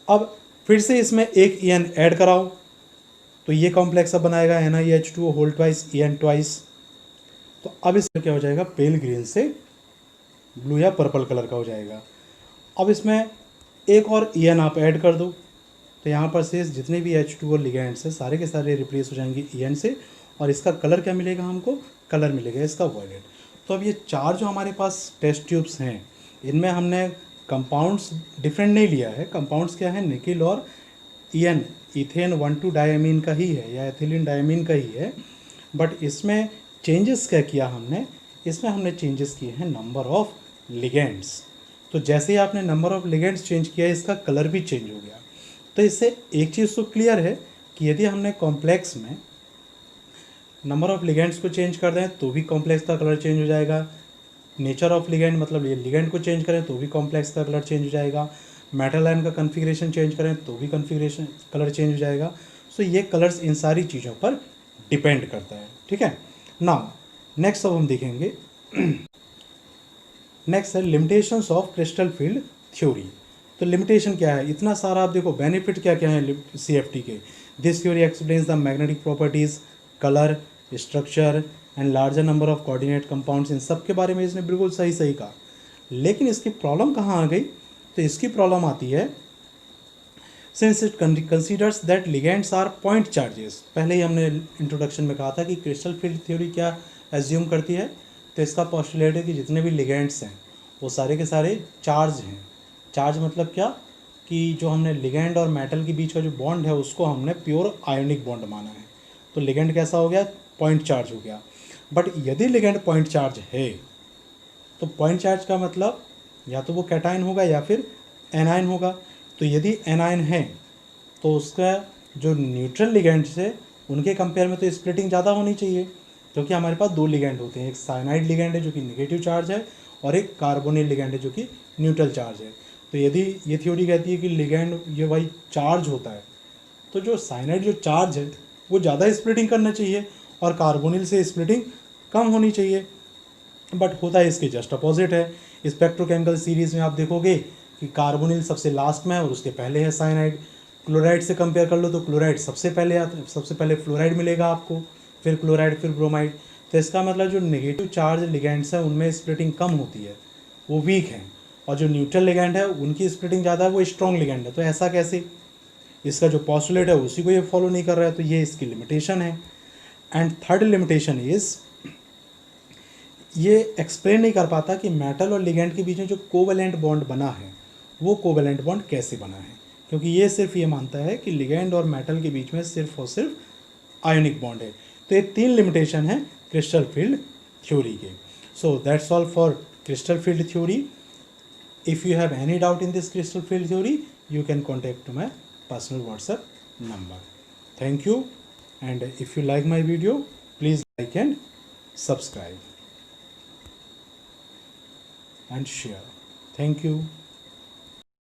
अब फिर से इसमें एक EN ऐड कराओ तो ये कॉम्प्लेक्स अब बनाएगा NiH2O whole twice EN twice. तो अब इसमें क्या हो जाएगा, पेल ग्रीन से ब्लू या पर्पल कलर का हो जाएगा। अब इसमें एक और EN आप ऐड कर दो तो यहाँ पर से जितने भी H2O लिगेंड्स हैं सारे के सारे रिप्लेस हो जाएंगे EN से, और इसका कलर क्या मिलेगा हमको, कलर मिलेगा इसका वॉयलेट। तो अब ये चार जो हमारे पास टेस्ट ट्यूब्स हैं इनमें हमने कंपाउंड्स डिफरेंट नहीं लिया है। कंपाउंड्स क्या है, निकिल और EN, इथेन 1,2 डायमीन का ही है या एथिलीन डायमीन का ही है। बट इसमें चेंजेस क्या किया हमने, इसमें हमने चेंजेस किए हैं नंबर ऑफ लिगेंड्स। तो जैसे ही आपने नंबर ऑफ लिगेंड्स चेंज किया इसका कलर भी चेंज हो गया। तो इससे एक चीज़ तो क्लियर है कि यदि हमने कॉम्प्लेक्स में नंबर ऑफ लिगेंड्स को चेंज कर दें तो भी कॉम्प्लेक्स का कलर चेंज हो जाएगा। नेचर ऑफ लिगेंड मतलब ये लिगेंड को चेंज करें तो भी कॉम्प्लेक्स का कलर चेंज हो जाएगा। मेटल आयन का कन्फिग्रेशन चेंज करें तो भी कन्फिग्रेशन कलर चेंज हो जाएगा। सो ये कलर्स इन सारी चीज़ों पर डिपेंड करता है, ठीक है। नाउ नेक्स्ट अब हम देखेंगे, नेक्स्ट है limitations of crystal field theory. तो लिमिटेशन क्या है, इतना सारा आप देखो बेनिफिट क्या क्या है CFT के। This theory explains the magnetic properties, colour, structure and larger number of coordinate compounds. इन सब के बारे में इसने बिल्कुल सही सही कहा। लेकिन इसकी प्रॉब्लम कहाँ आ गई, तो इसकी प्रॉब्लम आती है since it considers that ligands are point charges. पहले ही हमने इंट्रोडक्शन में कहा था कि क्रिस्टल फील्ड थ्योरी क्या एज्यूम करती है, तो इसका पोस्टुलेट है कि जितने भी लिगेंड्स हैं वो सारे के सारे चार्ज हैं। चार्ज मतलब क्या, कि जो हमने लिगेंड और मेटल के बीच का जो बॉन्ड है उसको हमने प्योर आयोनिक बॉन्ड माना है। तो लिगेंड कैसा हो गया, पॉइंट चार्ज हो गया। बट यदि लिगेंड पॉइंट चार्ज है तो पॉइंट चार्ज का मतलब या तो वो कैटायन होगा या फिर एनायन होगा। तो यदि एनायन है तो उसका जो न्यूट्रल लिगेंड्स है उनके कंपेयर में तो स्प्लिटिंग ज़्यादा होनी चाहिए, क्योंकि हमारे पास दो लिगेंड होते हैं, एक साइनाइड लिगेंड है जो कि निगेटिव चार्ज है और एक कार्बोनिल लिगेंड है जो कि न्यूट्रल चार्ज है। तो यदि ये थ्योरी कहती है कि लिगेंड ये भाई चार्ज होता है तो जो साइनाइड जो चार्ज है वो ज़्यादा स्प्लिटिंग करना चाहिए और कार्बोनिल से स्प्लिटिंग कम होनी चाहिए। बट होता है इसके जस्ट अपोजिट है। स्पेक्ट्रोकेमिकल सीरीज़ में आप देखोगे कि कार्बोनिल सबसे लास्ट में है और उसके पहले है साइनाइड। क्लोराइड से कंपेयर कर लो तो क्लोराइड सबसे पहले आता, सबसे पहले फ्लोराइड मिलेगा आपको, फिर क्लोराइड, फिर ब्रोमाइड। तो इसका मतलब जो नेगेटिव चार्ज लिगेंड्स हैं उनमें स्प्लिटिंग कम होती है, वो वीक हैं, और जो न्यूट्रल लिगेंड है उनकी स्प्लिटिंग ज़्यादा है, वो स्ट्रॉन्ग लिगेंड है। तो ऐसा कैसे, इसका जो पॉस्टुलेट है उसी को ये फॉलो नहीं कर रहा है, तो ये इसकी लिमिटेशन है। एंड थर्ड लिमिटेशन इज़, ये एक्सप्लेन नहीं कर पाता कि मेटल और लिगेंड के बीच में जो कोवेलेंट बॉन्ड बना है वो कोवेलेंट बॉन्ड कैसे बना है, क्योंकि ये सिर्फ ये मानता है कि लिगेंड और मेटल के बीच में सिर्फ और सिर्फ आयोनिक बॉन्ड है। तो ये तीन लिमिटेशन है क्रिस्टल फील्ड थ्योरी के। So that's all for crystal field theory. If you have any doubt in this crystal field theory, you can contact to my personal WhatsApp number. Thank you, and if you like my video, please like and subscribe and share. Thank you.